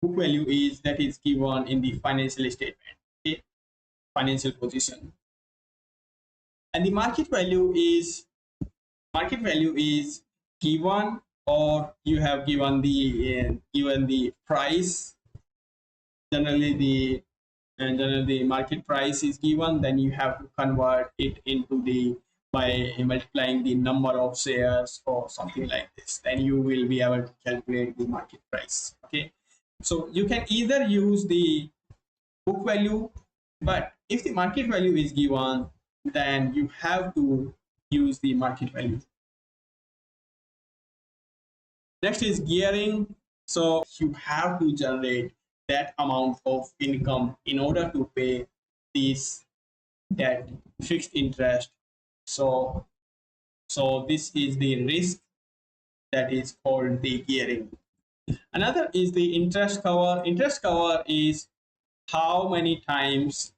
Book value is that is given in the financial statement, okay, financial position. And the market value is given, or you have given the price. Generally the market price is given, then you have to convert it into the by multiplying the number of shares or something like this, then you will be able to calculate the market price. Okay, so you can either use the book value, but if the market value is given, then you have to use the market value. Next is gearing. So you have to generate that amount of income in order to pay this debt, fixed interest. So this is the risk that is called the gearing. Another is the interest cover. Interest cover is how many times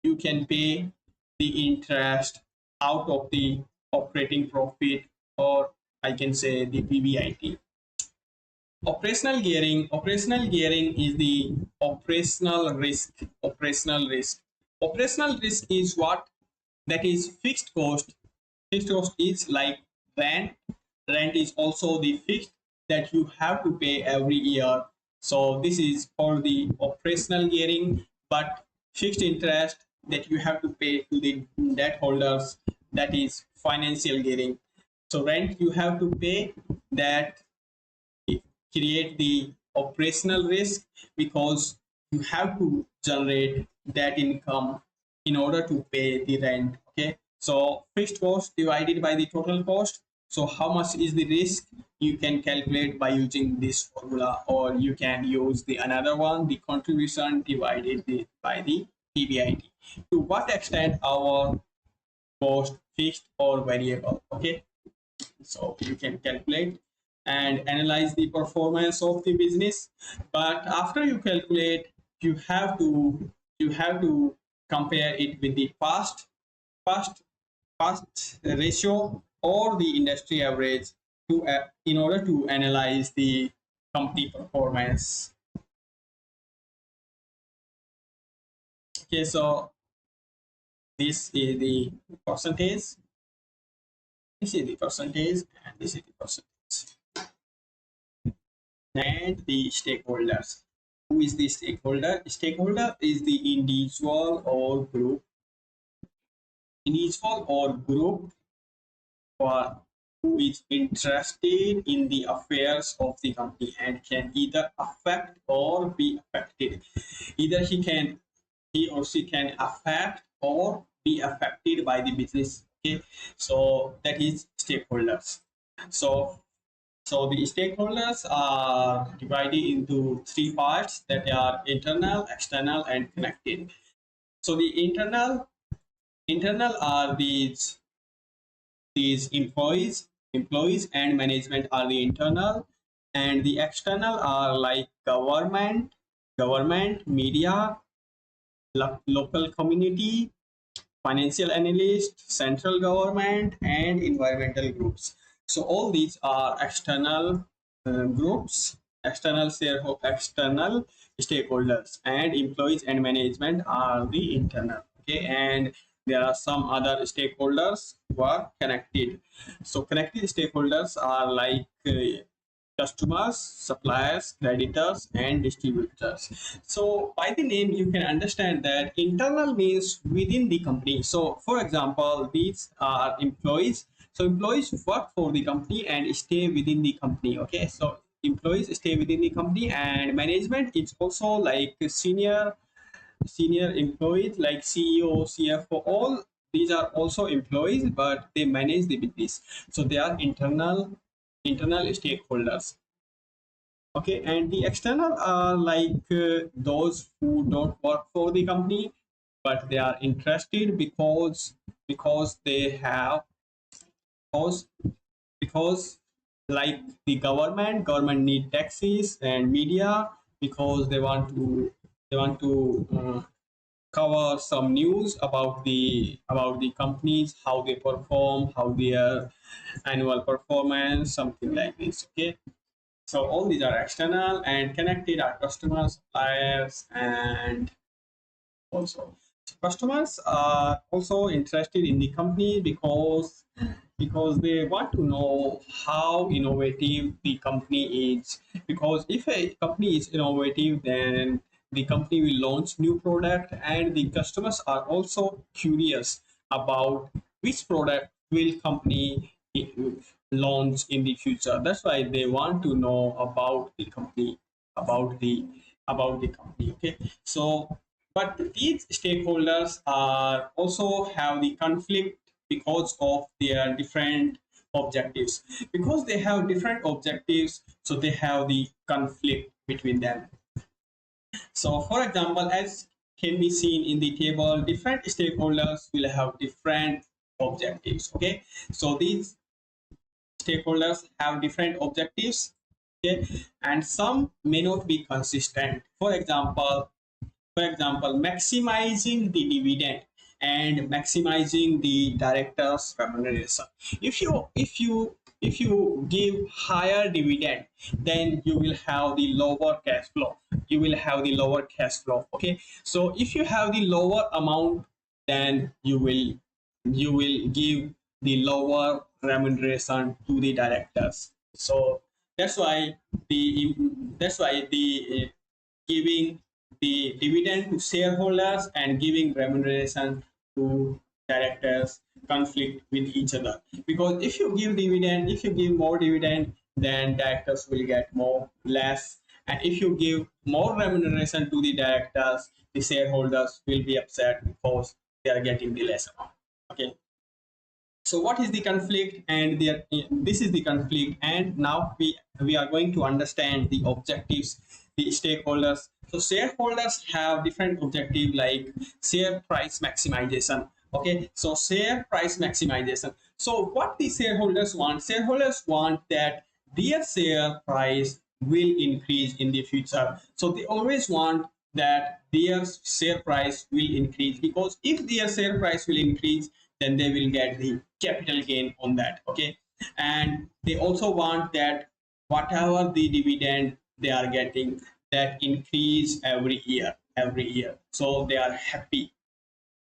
you can pay the interest out of the operating profit, or I can say the PBIT. Operational gearing is the operational risk is what? That is fixed cost. Fixed cost is like rent is also the fixed that you have to pay every year. So this is called the operational gearing. But fixed interest that you have to pay to the debt holders, that is financial gearing. So rent you have to pay, that create the operational risk, because you have to generate that income in order to pay the rent. Okay, so fixed cost divided by the total cost. So how much is the risk, you can calculate by using this formula, or you can use the another one, the contribution divided by the PBIT. To what extent our cost fixed or variable? Okay, so you can calculate and analyze the performance of the business. But after you calculate, you have to compare it with the past past ratio or the industry average to in order to analyze the company performance. Okay, so this is the percentage, this is the percentage, and this is the percentage. And the stakeholders. Who is the stakeholder? Stakeholder is the individual or group or who is interested in the affairs of the company and can either affect or be affected. Either he or she can affect or be affected by the business. Okay, so that is stakeholders. So the stakeholders are divided into three parts, that are internal, external, and connected. So the internal are these employees and management are the internal, and the external are like government, media, local community, financial analyst, central government, and environmental groups. So all these are external groups, external stakeholders, and employees and management are the internal. Okay, and there are some other stakeholders who are connected. So connected stakeholders are like customers, suppliers, creditors, and distributors. So by the name, you can understand that internal means within the company. So for example, these are employees. So employees work for the company and stay within the company. Okay, so employees stay within the company, and management is also like senior employees like CEO, CFO. All these are also employees, but they manage the business. So they are internal stakeholders. Okay, and the external are like those who don't work for the company, but they are interested because they have because because like the government need taxes and media because they want to cover some news about the companies, how they perform, how their annual performance, something like this. Okay, so all these are external, and connected are customers, suppliers, and also customers are also interested in the company because they want to know how innovative the company is, because if a company is innovative, then the company will launch new product, and the customers are also curious about which product will company launch in the future. That's why they want to know about the company, about the company. Okay, so but these stakeholders are also have the conflict because of their different objectives. Because they have different objectives, so they have the conflict between them. So for example, as can be seen in the table, different stakeholders will have different objectives. Okay, so these stakeholders have different objectives. Okay, and some may not be consistent. For example, maximizing the dividend and maximizing the director's remuneration. If you give higher dividend, then you will have the lower cash flow. You will have the lower cash flow. Okay, so if you have the lower amount, then you will give the lower remuneration to the directors. So that's why the giving the dividend to shareholders and giving remuneration to directors conflict with each other, because if you give more dividend, then directors will get more less, and if you give more remuneration to the directors, the shareholders will be upset because they are getting the less amount. Okay, so what is the conflict, and this is the conflict, and now we are going to understand the objectives, the stakeholders. So shareholders have different objective, like share price maximization. Okay, so share price maximization. So what the shareholders want that their share price will increase in the future. So they always want that their share price will increase, because if their share price will increase, then they will get the capital gain on that. Okay, and they also want that whatever the dividend they are getting, that increase every year, so they are happy.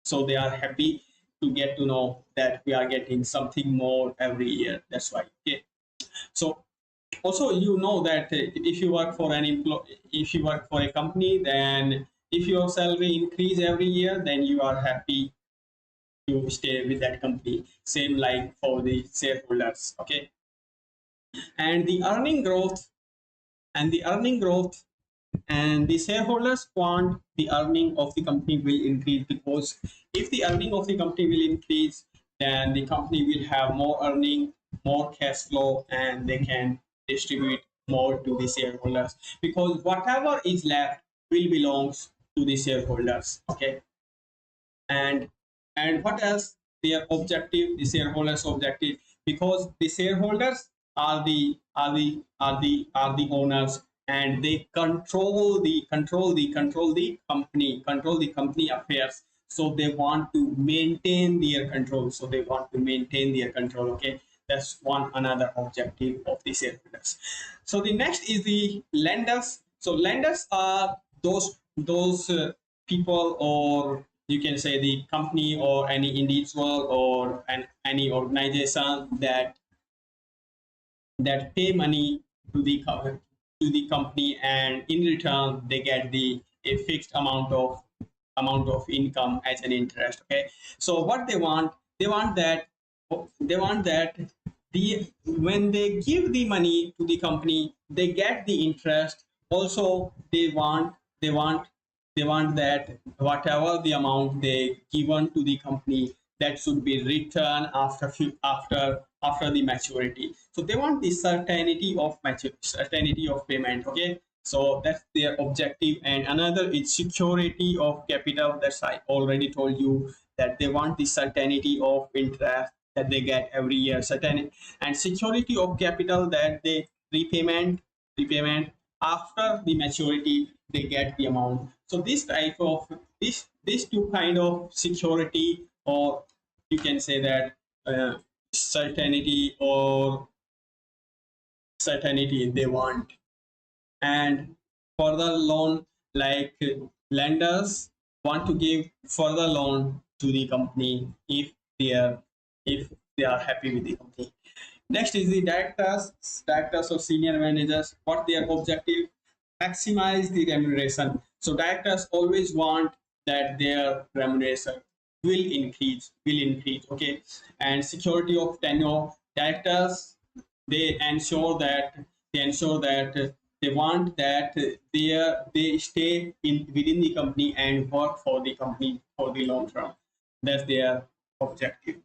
To get to know that we are getting something more every year. That's why. Okay, so also that if you work for if you work for a company, then if your salary increase every year, then you are happy to stay with that company. Same like for the shareholders. Okay, and the earning growth and the earning growth and the shareholders want the earning of the company will increase, because if the earning of the company will increase, then the company will have more earning, more cash flow, and they can distribute more to the shareholders, because whatever is left will belongs to the shareholders. Okay, and what else, their objective, the shareholders objective, because the shareholders are the owners, and they control the company affairs. So they want to maintain their control. Okay, that's one another objective of the shareholders. So the next is the lenders. So lenders are those people, or you can say the company or any individual or any organization that pay money to the company, and in return they get the a fixed amount of income as an interest. Okay, so what they want that the when they give the money to the company, they get the interest. Also they want that whatever the amount they given to the company, that should be returned after the maturity. So they want the certainty of payment. Okay, so that's their objective. And another is security of capital. That's I already told you, that they want the certainty of interest, that they get every year, certain, and security of capital, that they repayment after the maturity they get the amount. So this type of these two kind of security, or you can say that certainty or certainty they want. And further loan, like lenders want to give further loan to the company if they are if they are happy with the company. Next is the directors or senior managers. What their objective? Maximize the remuneration. So directors always want that their remuneration will increase. Okay, and security of tenure. Directors, they ensure that they want that they stay in within the company and work for the company for the long term. That's their objective.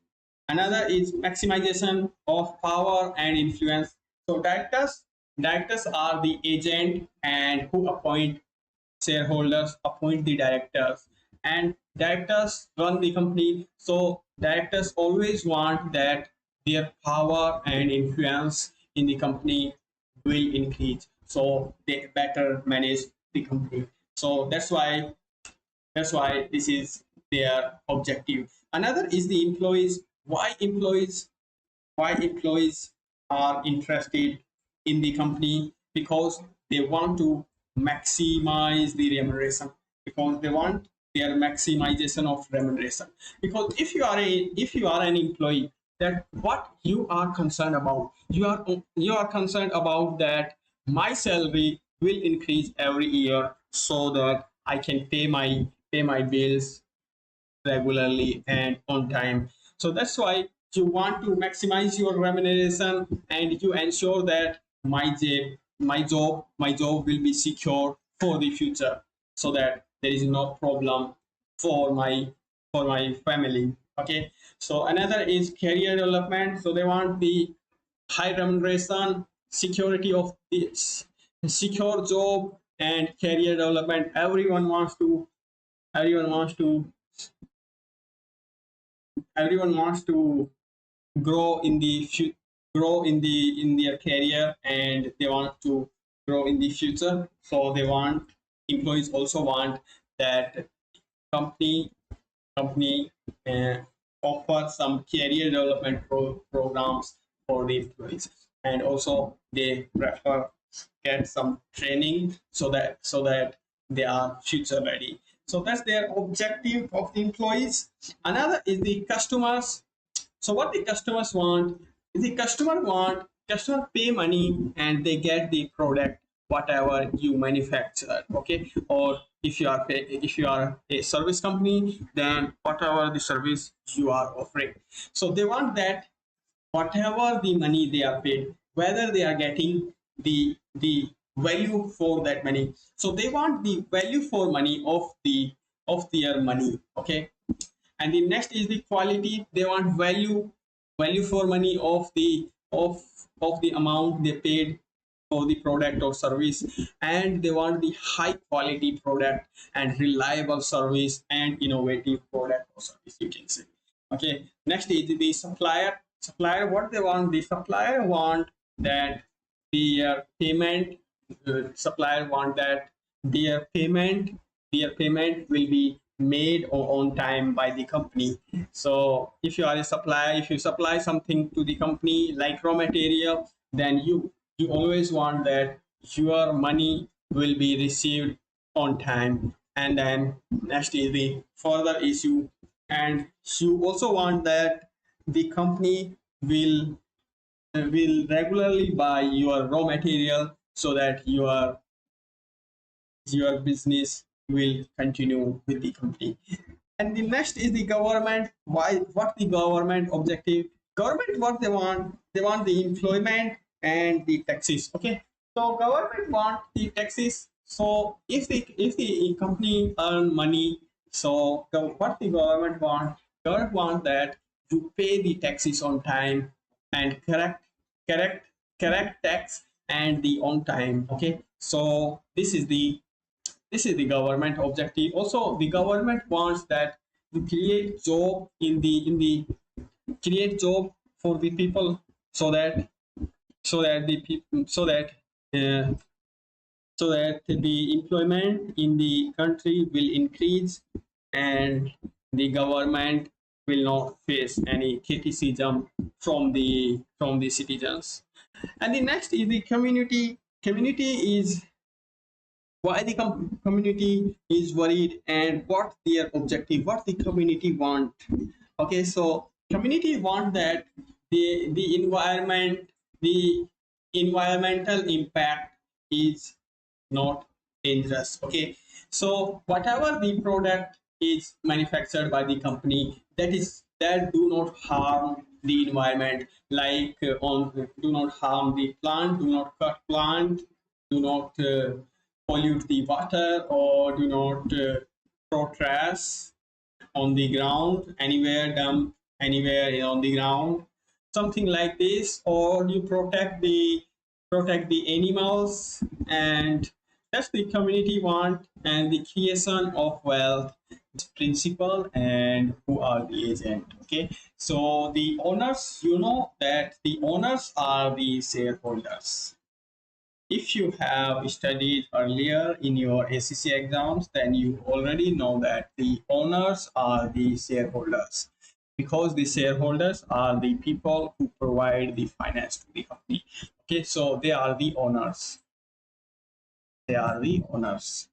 Another is maximization of power and influence. So directors are the agent and who appoint shareholders, appoint the directors, and directors run the company. So directors always want that their power and influence in the company will increase, so they better manage the company. So that's why this is their objective. Another is the employees. Why employees are interested in the company? Because they want to maximize the remuneration, because they want their maximization of remuneration. Because if you are an employee, that what you are concerned about, you are concerned about that my salary will increase every year so that I can pay my bills regularly and on time. So that's why you want to maximize your remuneration, and you ensure that my job will be secure for the future, so that there is no problem for my family. Okay. So another is career development. So they want the high remuneration, security of the secure job, and career development. Everyone wants to grow in the grow in their career, and they want to grow in the future. So employees also want that company company uh, offer some career development programs for the employees, and also they prefer get some training so that they are future ready. So that's their objective of the employees. Another is the customers. So what the customers want is customer pay money and they get the product whatever you manufacture. Okay. Or if you are a service company, then whatever the service you are offering. So they want that whatever the money they are paid, whether they are getting the value for that money. So they want the value for money of their money. Okay. And the next is the quality. They want value for money of the amount they paid for the product or service, and they want the high quality product and reliable service and innovative product or service, you can say. Okay. Next is the supplier. What they want? The supplier want that their payment supplier want that their payment will be made on time by the company. So if you are a supplier, if you supply something to the company like raw material, then you always want that your money will be received on time. And then next is the further issue, and you also want that the company will regularly buy your raw material so that your business will continue with the company. And the next is the government. What the government objective? Government, what they want the employment and the taxes. Okay. So government want the taxes. So if the company earn money, so what the government want that you pay the taxes on time and correct correct tax and the on time. Okay. So this is the government objective. Also the government wants that to create job in the create job for the people, so that the people, uh, so that the employment in the country will increase, and the government will not face any criticism from the citizens. And the next is the community. Community is why the community is worried, and what their objective, what the community want. Okay, so community want that the environment, the environmental impact is not dangerous. Okay, so whatever the product is manufactured by the company, that do not harm the environment, like on do not harm the plant, do not cut plant, do not pollute the water, or do not throw trash on the ground anywhere, dump anywhere on the ground, something like this. Or you protect the animals, and that's the community want. And the creation of wealth principle, and who are the agent. Okay, so the owners, you know that the owners are the shareholders. If you have studied earlier in your ACCA exams, then you already know that the owners are the shareholders, because the shareholders are the people who provide the finance to the company. Okay, so they are the owners. They are the owners.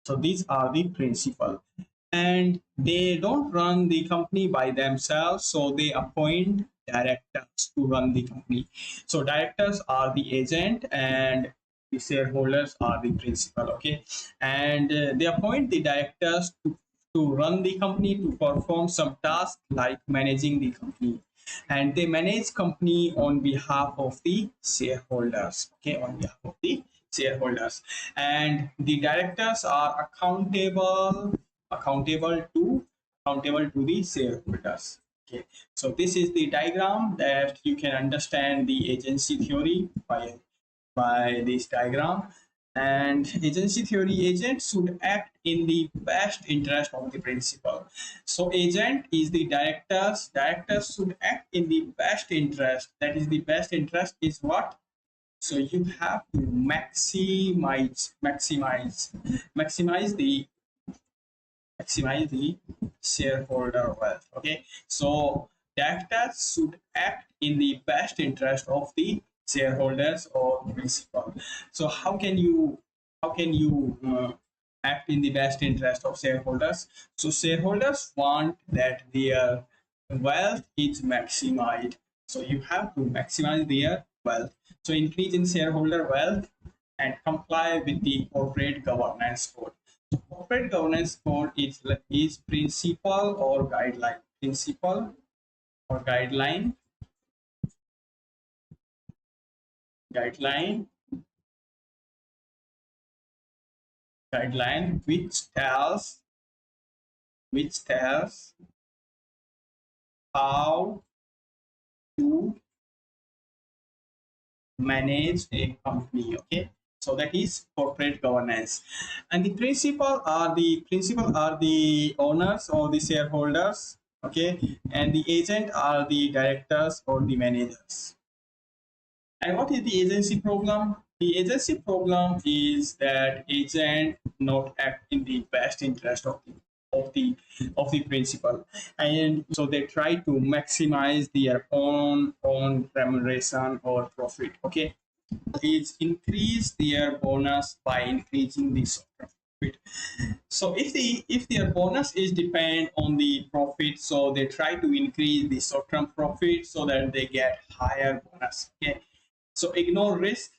So these are the principal, and they don't run the company by themselves. So they appoint directors to run the company. So directors are the agent, and the shareholders are the principal. Okay, and they appoint the directors to run the company, to perform some tasks like managing the company, and they manage company on behalf of the shareholders. Okay, on behalf of the shareholders. And the directors are accountable to the shareholders. Okay, so this is the diagram that you can understand the agency theory by this diagram. And agency theory, agent should act in the best interest of the principal. So agent is the directors should act in the best interest. That is, the best interest is what? So you have to maximize the shareholder wealth. Okay, so directors should act in the best interest of the shareholders or principal. So how can you act in the best interest of shareholders? So shareholders want that their wealth is maximized, so you have to maximize their wealth. So increase in shareholder wealth and comply with the corporate governance code. Corporate governance code is principle or guideline. Principle or guideline, guideline which tells how to manage a company. Okay, so that is corporate governance. And the principal are the owners or the shareholders. Okay, and the agent are the directors or the managers. And what is the agency problem? The agency problem is that agent not act in the best interest of the of the principal, and so they try to maximize their own remuneration or profit. Okay, is increase their bonus by increasing the short-term profit. So if their bonus is depend on the profit, so they try to increase the short-term profit so that they get higher bonus. Okay, so ignore risk.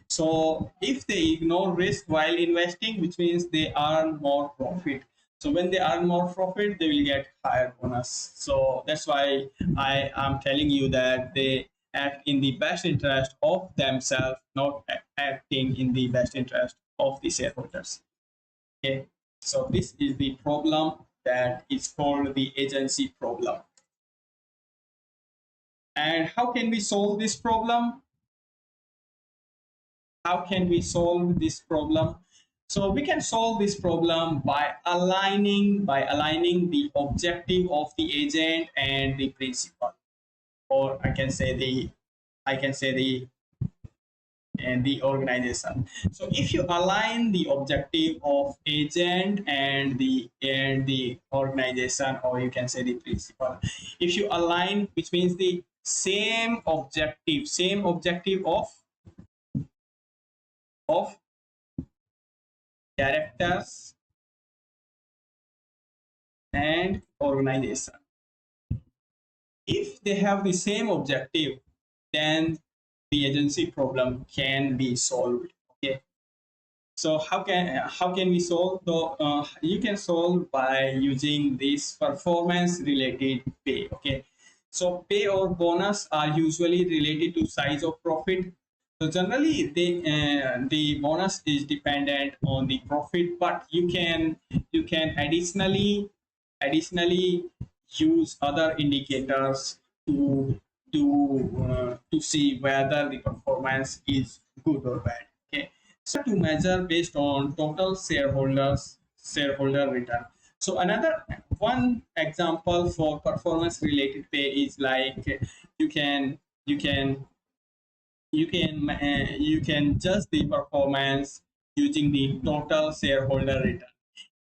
So if they ignore risk while investing, which means they earn more profit. So when they earn more profit, they will get higher bonus. So that's why I am telling you that they act in the best interest of themselves, not acting in the best interest of the shareholders. Okay, so this is the problem that is called the agency problem. And how can we solve this problem? How can we solve this problem? So we can solve this problem by aligning the objective of the agent and the principal, or I can say the and the organization. So if you align the objective of agent and the organization, or you can say the principal, if you align, which means the same objective of directors and organization, if they have the same objective, then the agency problem can be solved. Okay, so how can we solve? So you can solve by using this performance related pay. Okay, so pay or bonus are usually related to size of profit. So generally, the bonus is dependent on the profit, but you can additionally use other indicators to to see whether the performance is good or bad. Okay, so to measure based on total shareholder return. So another one example for performance related pay is like you can you can you can judge the performance using the total shareholder return.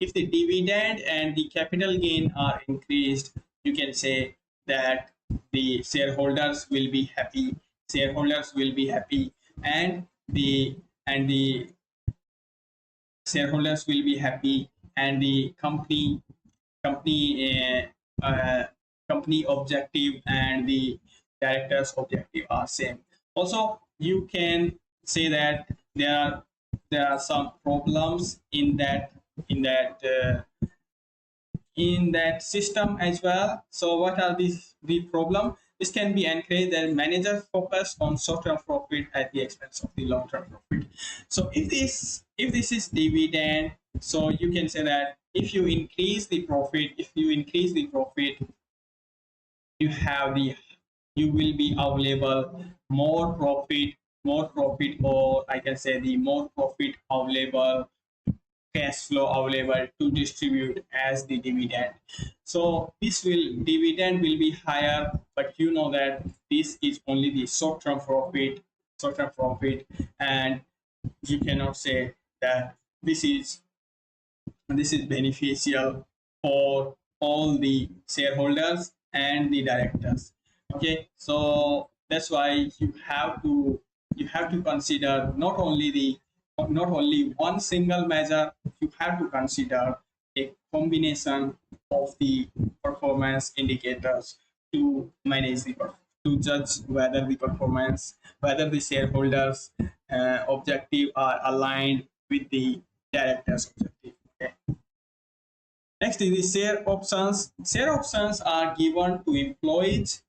If the dividend and the capital gain are increased, you can say that the shareholders will be happy, and the shareholders will be happy, and the company company objective and the directors objective are same. Also, you can say that there are some problems in that system as well. So what are these the problem? This can be encouraged that managers focus on short-term profit at the expense of the long-term profit. So if this is dividend, so you can say that if you increase the profit, you have the you will be available more profit, or I can say the more profit available, cash flow available to distribute as the dividend. So this will dividend will be higher, but you know that this is only the short term profit, and you cannot say that this is beneficial for all the shareholders and the directors. Okay, so that's why you have to consider not only one single measure. You have to consider a combination of the performance indicators to manage to judge whether the shareholders objective are aligned with the directors objective. Okay, next is the share options. Share options are given to employees,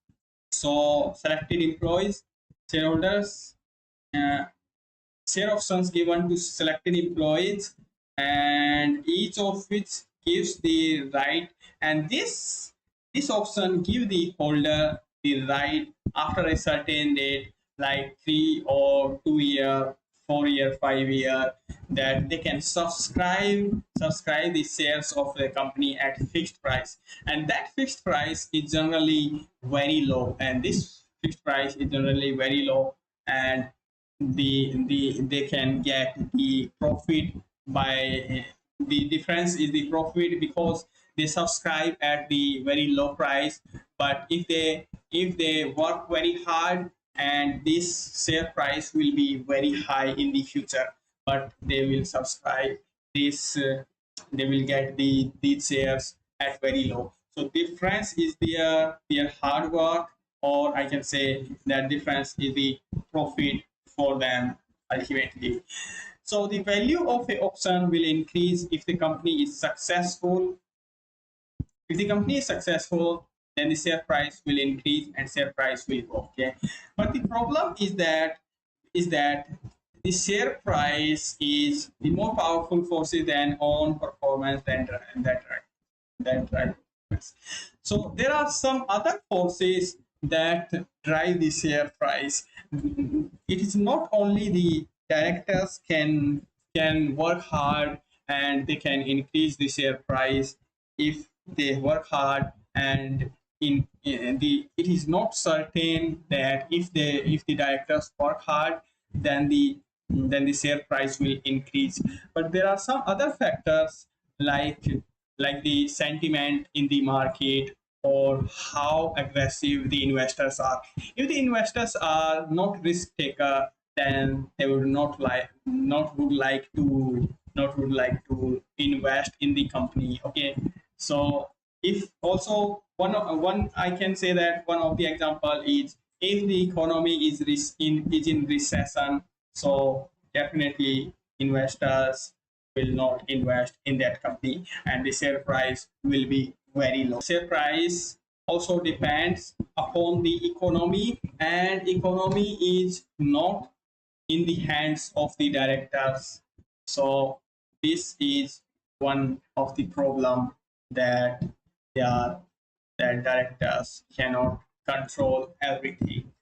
so selected employees, shareholders. uh, Share options given to selected employees, and each of which gives the right, and this option give the holder the right after a certain date, like 3 or 2 year, 4 year, 5 year, that they can subscribe the shares of the company at fixed price, and that fixed price is generally very low, and this fixed price is generally very low, and they can get the profit by the difference is the profit because they subscribe at the very low price. But if they work very hard, and this share price will be very high in the future, but they will subscribe this they will get these shares at very low. So difference is their hard work, or I can say that difference is the profit for them ultimately. So the value of a option will increase if the company is successful. If the company is successful, then the share price will increase and share price will go. Okay, but the problem is that the share price is the more powerful force than on performance that drive performance. So there are some other forces that drive the share price. It is not only the directors can work hard and they can increase the share price if they work hard. And in the it is not certain that if the directors work hard, then the share price will increase. But there are some other factors, like the sentiment in the market, or how aggressive the investors are. If the investors are not risk taker, then they would not would like to invest in the company. Okay, so if also one I can say that one of the example is, if the economy is in recession, so definitely investors will not invest in that company, and the share price will be very low. Share price also depends upon the economy, and economy is not in the hands of the directors. So this is one of the problem, that they are that directors cannot control everything.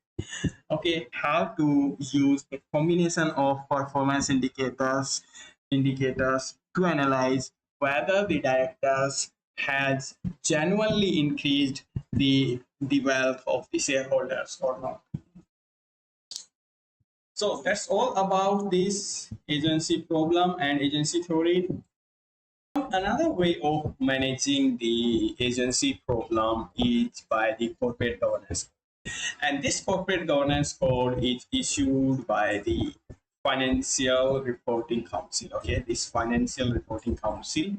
Okay, how to use a combination of performance indicators to analyze whether the directors has genuinely increased the wealth of the shareholders or not. So that's all about this agency problem and agency theory. Another way of managing the agency problem is by the corporate governance. And this corporate governance code is issued by the Financial Reporting Council. Okay, this Financial Reporting Council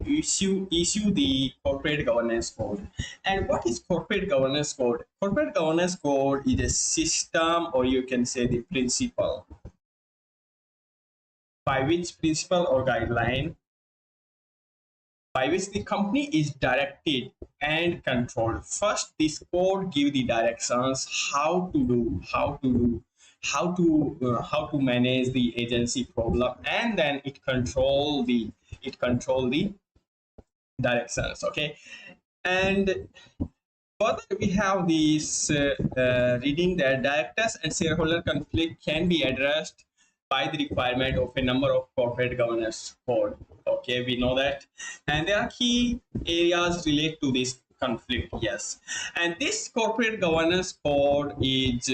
issue the corporate governance code. And what is corporate governance code? Corporate governance code is a system, or you can say the principle, by which principle or guideline by which the company is directed and controlled. First, this code give the directions how to manage the agency problem, and then it control the directions. Okay, and further we have this reading that directors and shareholder conflict can be addressed by the requirement of a number of corporate governance code. Okay, we know that, and there are key areas related to this conflict. Yes, and this corporate governance code is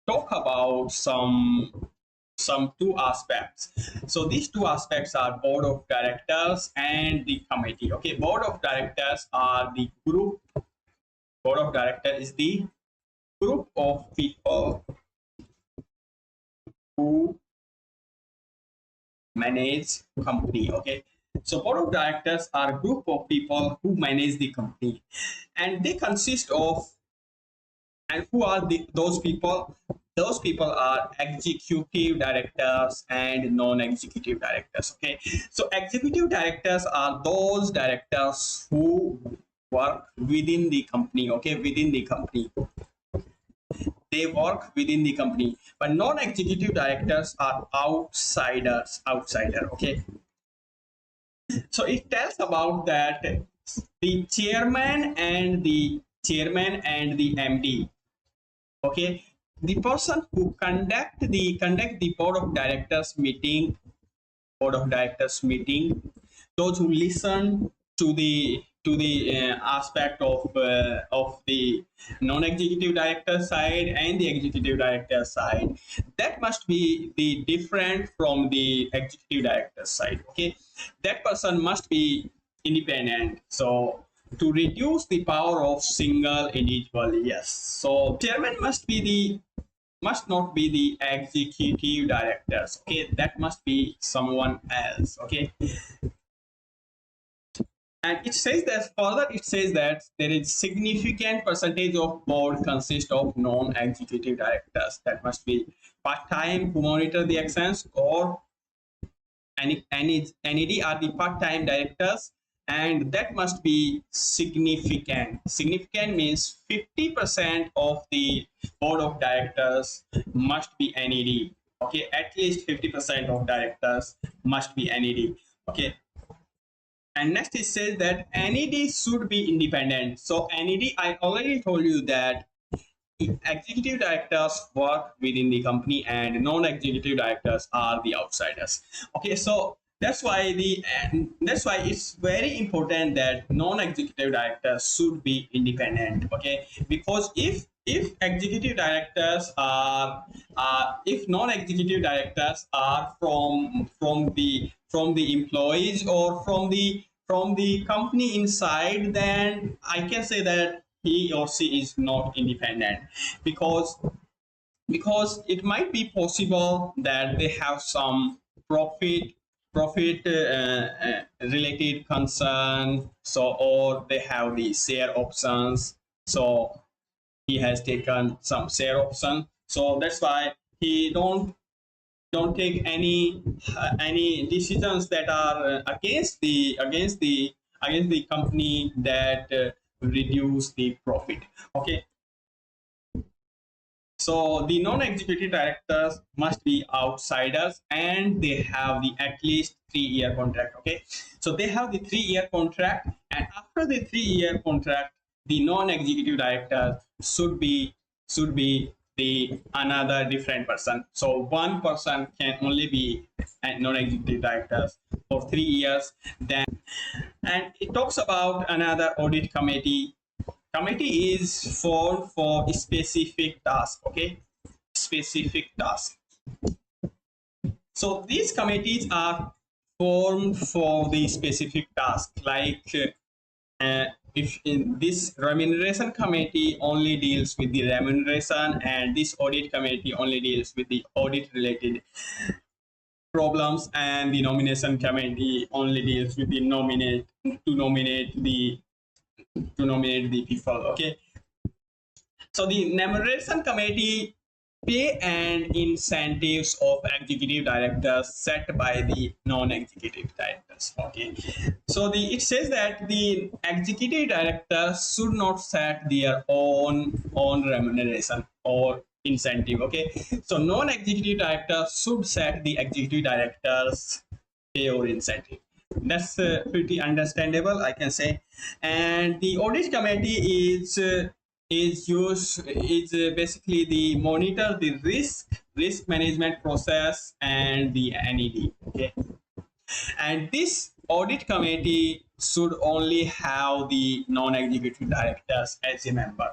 talk about some two aspects. So these two aspects are board of directors and the committee. Okay, board of directors are the group. Board of directors is the group of people who manage company. Okay, so board of directors are a group of people who manage the company, and they consist of, and who are those people? Those people are executive directors and non-executive directors. Okay, so executive directors are those directors who work within the company. Okay, within the company, they work within the company. But non-executive directors are outsider. Okay, so it tells about that the chairman and the MD. Okay, the person who conduct the board of directors meeting, those who listen to the aspect of the non-executive director side and the executive director side, that must be the different from the executive director side. Okay, that person must be independent, so to reduce the power of single individual. Yes, so chairman must not be the executive directors. Okay, that must be someone else. Okay, and it says that further, it says that there is significant percentage of board consist of non-executive directors. That must be part-time who monitor the actions, or NED are the part-time directors, and that must be significant. Significant means 50% of the board of directors must be NED. Okay, at least 50% of directors must be NED. Okay, and next it says that NED should be independent. So NED, I already told you that executive directors work within the company and non-executive directors are the outsiders. Okay, so that's why it's very important that non-executive directors should be independent. Okay, because if executive directors are if non-executive directors are from the employees or from the company inside, then I can say that he or she is not independent, because it might be possible that they have some profit related concern, so or they have the share options, so he has taken some share option, so that's why he don't take any decisions that are against the company that reduce the profit. Okay, so the non-executive directors must be outsiders and they have the at least 3-year contract. Okay, so they have the 3-year contract, and after the 3-year contract, the non-executive director should be the another different person. So one person can only be a non-executive director for 3 years. Then, and it talks about another audit committee. Committee is formed for specific task. Okay, specific task. So these committees are formed for the specific task, like if in this remuneration committee only deals with the remuneration, and this audit committee only deals with the audit related problems, and the nomination committee only deals with the nominate the people. Okay, so the nomination committee pay and incentives of executive directors set by the non-executive directors. Okay, so it says that the executive directors should not set their own remuneration or incentive. Okay, so non-executive directors should set the executive directors pay or incentive. That's pretty understandable, I can say. And the audit committee is basically the monitor the risk management process and the NED. Okay, and this audit committee should only have the non-executive directors as a member.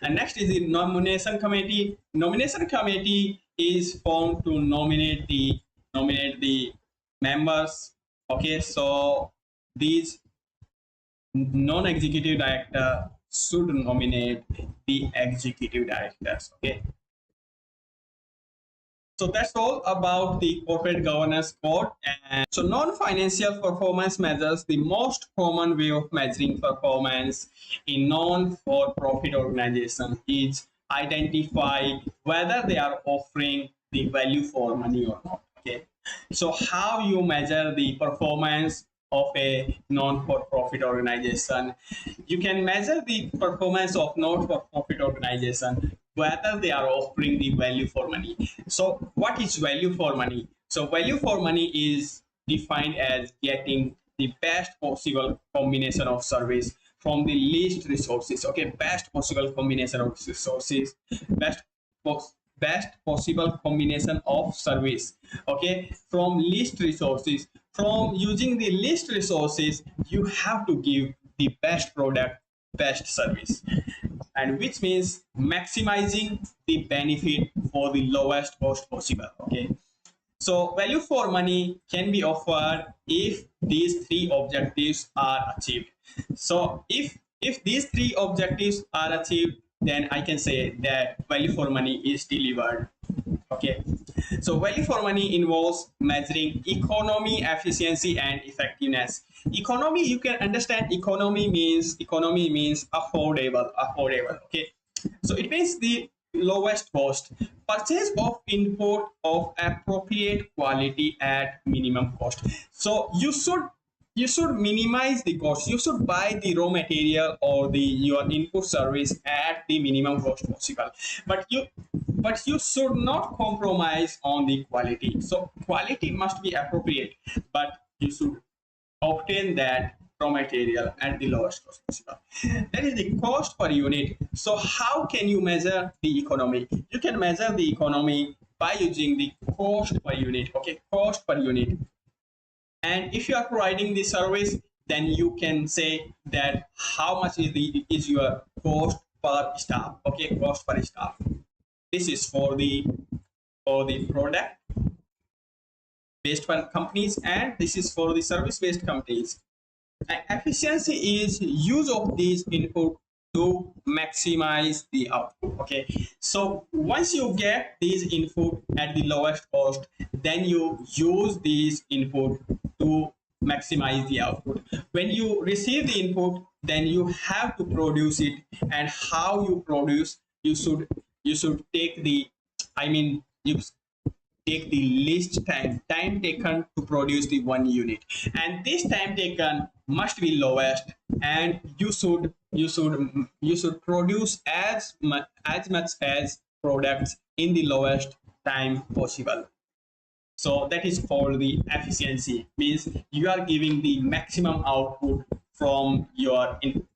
And next is the nomination committee. Nomination committee is formed to nominate the members. Okay, so these non-executive director should nominate the executive directors. Okay, so that's all about the corporate governance code. And so non-financial performance measures, the most common way of measuring performance in non-for-profit organization is identify whether they are offering the value for money or not. Okay, so how you measure the performance of a non-for-profit organization? You can measure the performance of non-for-profit organization whether they are offering the value for money. So what is value for money? So value for money is defined as getting the best possible combination of service from the least resources. Okay, best possible combination of resources, best possible combination of service. Okay, from least resources. From using the least resources, you have to give the best product, best service, and which means maximizing the benefit for the lowest cost possible. Okay, so value for money can be offered if these three objectives are achieved. So if these three objectives are achieved, then I can say that value for money is delivered. Okay, so value for money involves measuring economy, efficiency, and effectiveness. Economy, you can understand economy means affordable. Okay, so it means the lowest cost, purchase of input of appropriate quality at minimum cost. So you should minimize the cost. You should buy the raw material or the your input service at the minimum cost possible, but you should not compromise on the quality. So quality must be appropriate, but you should obtain that raw material at the lowest cost possible. That is the cost per unit. So how can you measure the economy? You can measure the economy by using the cost per unit. Okay, cost per unit. And if you are providing the service, then you can say that how much is your cost per staff. Okay, cost per staff. This is for the product based companies, and this is for the service based companies. And efficiency is use of these input to maximize the output. Okay, so once you get these input at the lowest cost, then you use these input to maximize the output. When you receive the input, then you have to produce it, and how you produce, you should take the, I mean, you take the least time taken to produce the one unit, and this time taken must be lowest, and you should produce as much as products in the lowest time possible. So that is called the efficiency, means you are giving the maximum output from your input.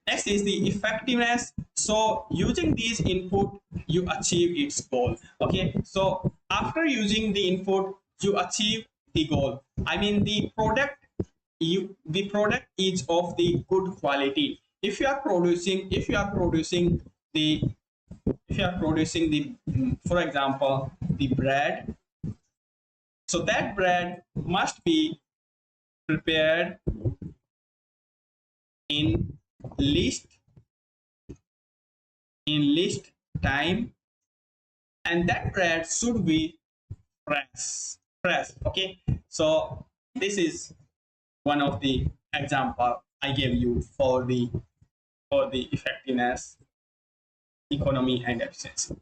Next is the effectiveness. So using these input, you achieve its goal. Okay, so after using the input, you achieve the goal. I mean, the product is of the good quality. If you are producing the for example, the bread, so that bread must be prepared in least time, and that bread should be fresh. Okay, so this is one of the example I gave you for the effectiveness, economy, and efficiency.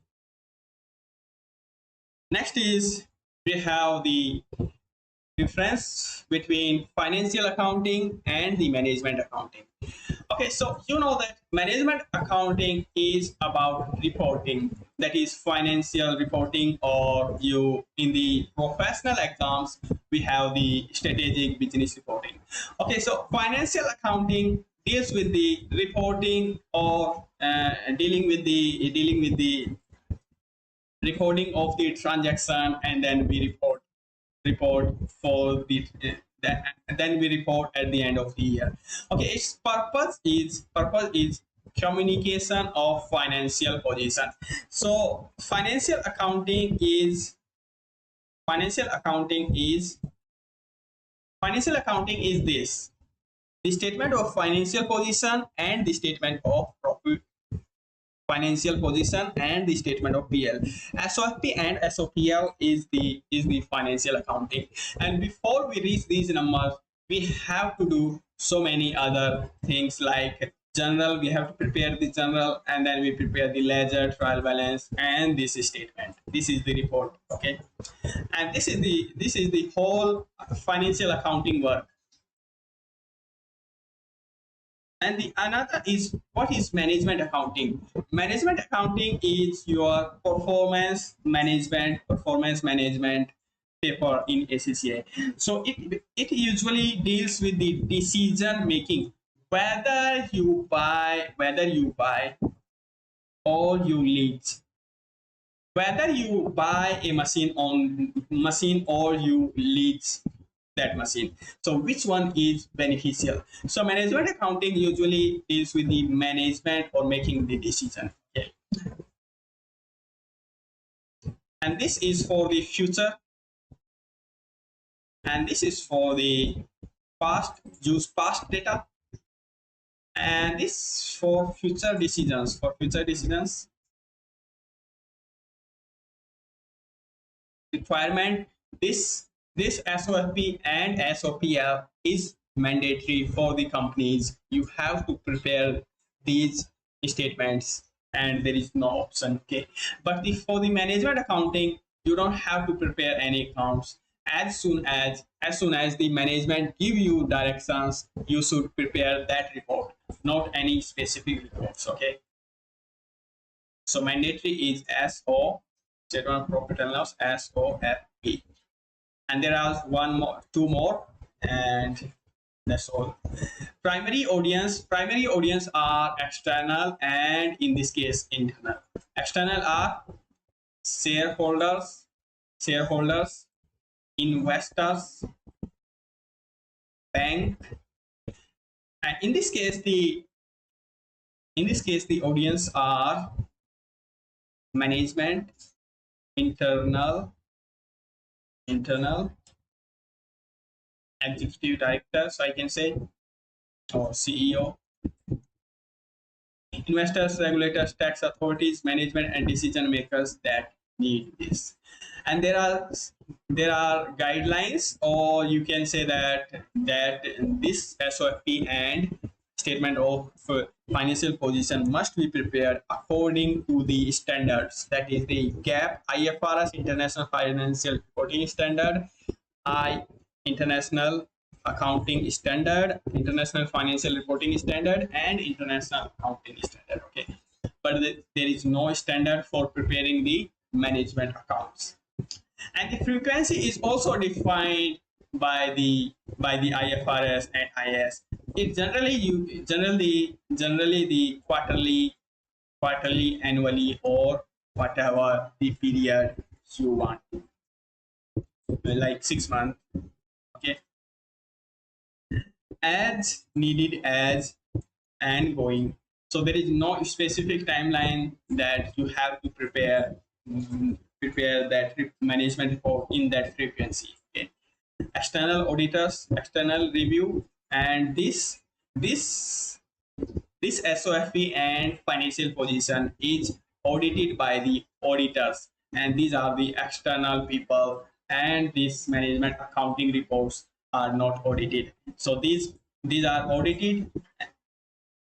Next is we have the difference between financial accounting and the management accounting. Okay, so you know that management accounting is about reporting, that is financial reporting, or you in the professional exams we have the strategic business reporting. Okay, so financial accounting deals with the reporting, or dealing with the recording of the transaction, and then we report for the then we report at the end of the year. Okay, its purpose is communication of financial position. So financial accounting is this: the statement of financial position and the statement of profit, financial position and the statement of PL. SOFP and SOPL is the financial accounting. And before we reach these numbers, we have to do so many other things like journal. We have to prepare the journal, and then we prepare the ledger, trial balance, and this statement. This is the report. Okay, and this is the whole financial accounting work. And the another is, what is management accounting? Management accounting is your performance management paper in ACCA. So it usually deals with the decision making, whether you buy or you lease, whether you buy a machine or you lease that machine. So which one is beneficial? So management accounting usually deals with the management or making the decision. Okay. And this is for the future, and this is for the past, use past data, and this for future decisions. Requirement: this SOFP and SOPL is mandatory for the companies. You have to prepare these statements, and there is no option. Okay, but for the management accounting, you don't have to prepare any accounts. As soon as the management give you directions, you should prepare that report, not any specific reports. Okay, so mandatory is SO, statement of profit and loss, SOFP. And there are two more, and That's all. Primary audience are external and in this case internal. External are shareholders, shareholders, investors, bank, and in this case the audience are management, internal executive director, so I can say, or CEO, investors, regulators, tax authorities, management, and decision makers that need this. And there are guidelines, or you can say that this SOP and statement of financial position must be prepared according to the standards, that is the GAAP, IFRS, International Financial Reporting Standard, I International Accounting Standard, International Financial Reporting Standard, and International Accounting Standard. Okay, but there is no standard for preparing the management accounts, and the frequency is also defined by the IFRS and IS. It generally the quarterly, annually, or whatever the period you want, like 6 months. Okay, as needed, as and going. So there is no specific timeline that you have to prepare that management report in that frequency. Okay, external auditors, external review, and this SOFP and financial position is audited by the auditors, and these are the external people, and these management accounting reports are not audited. So these are audited.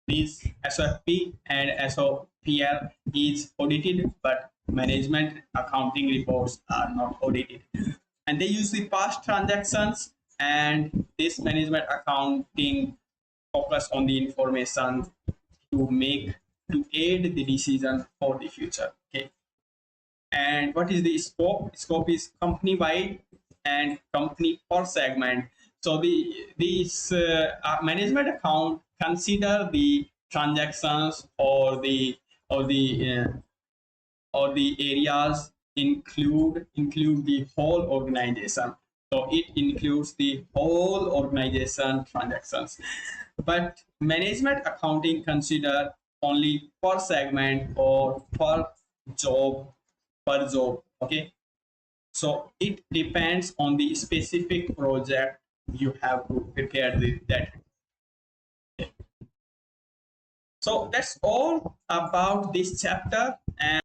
These SOFP and SOPL is audited, but management accounting reports are not audited. And they use the past transactions, and this management accounting focus on the information to aid the decision for the future. Okay, and what is the scope is company wide and company per segment. So this management account consider the transactions, or the areas, include the whole organization. So it includes the whole organization transactions, but management accounting consider only per segment or per job. Okay, so it depends on the specific project you have to prepare that. So that's all about this chapter. And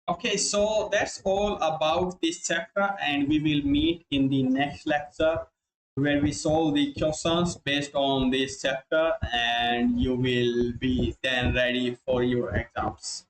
okay, so that's all about this chapter, and we will meet in the next lecture where we solve the questions based on this chapter, and you will be then ready for your exams.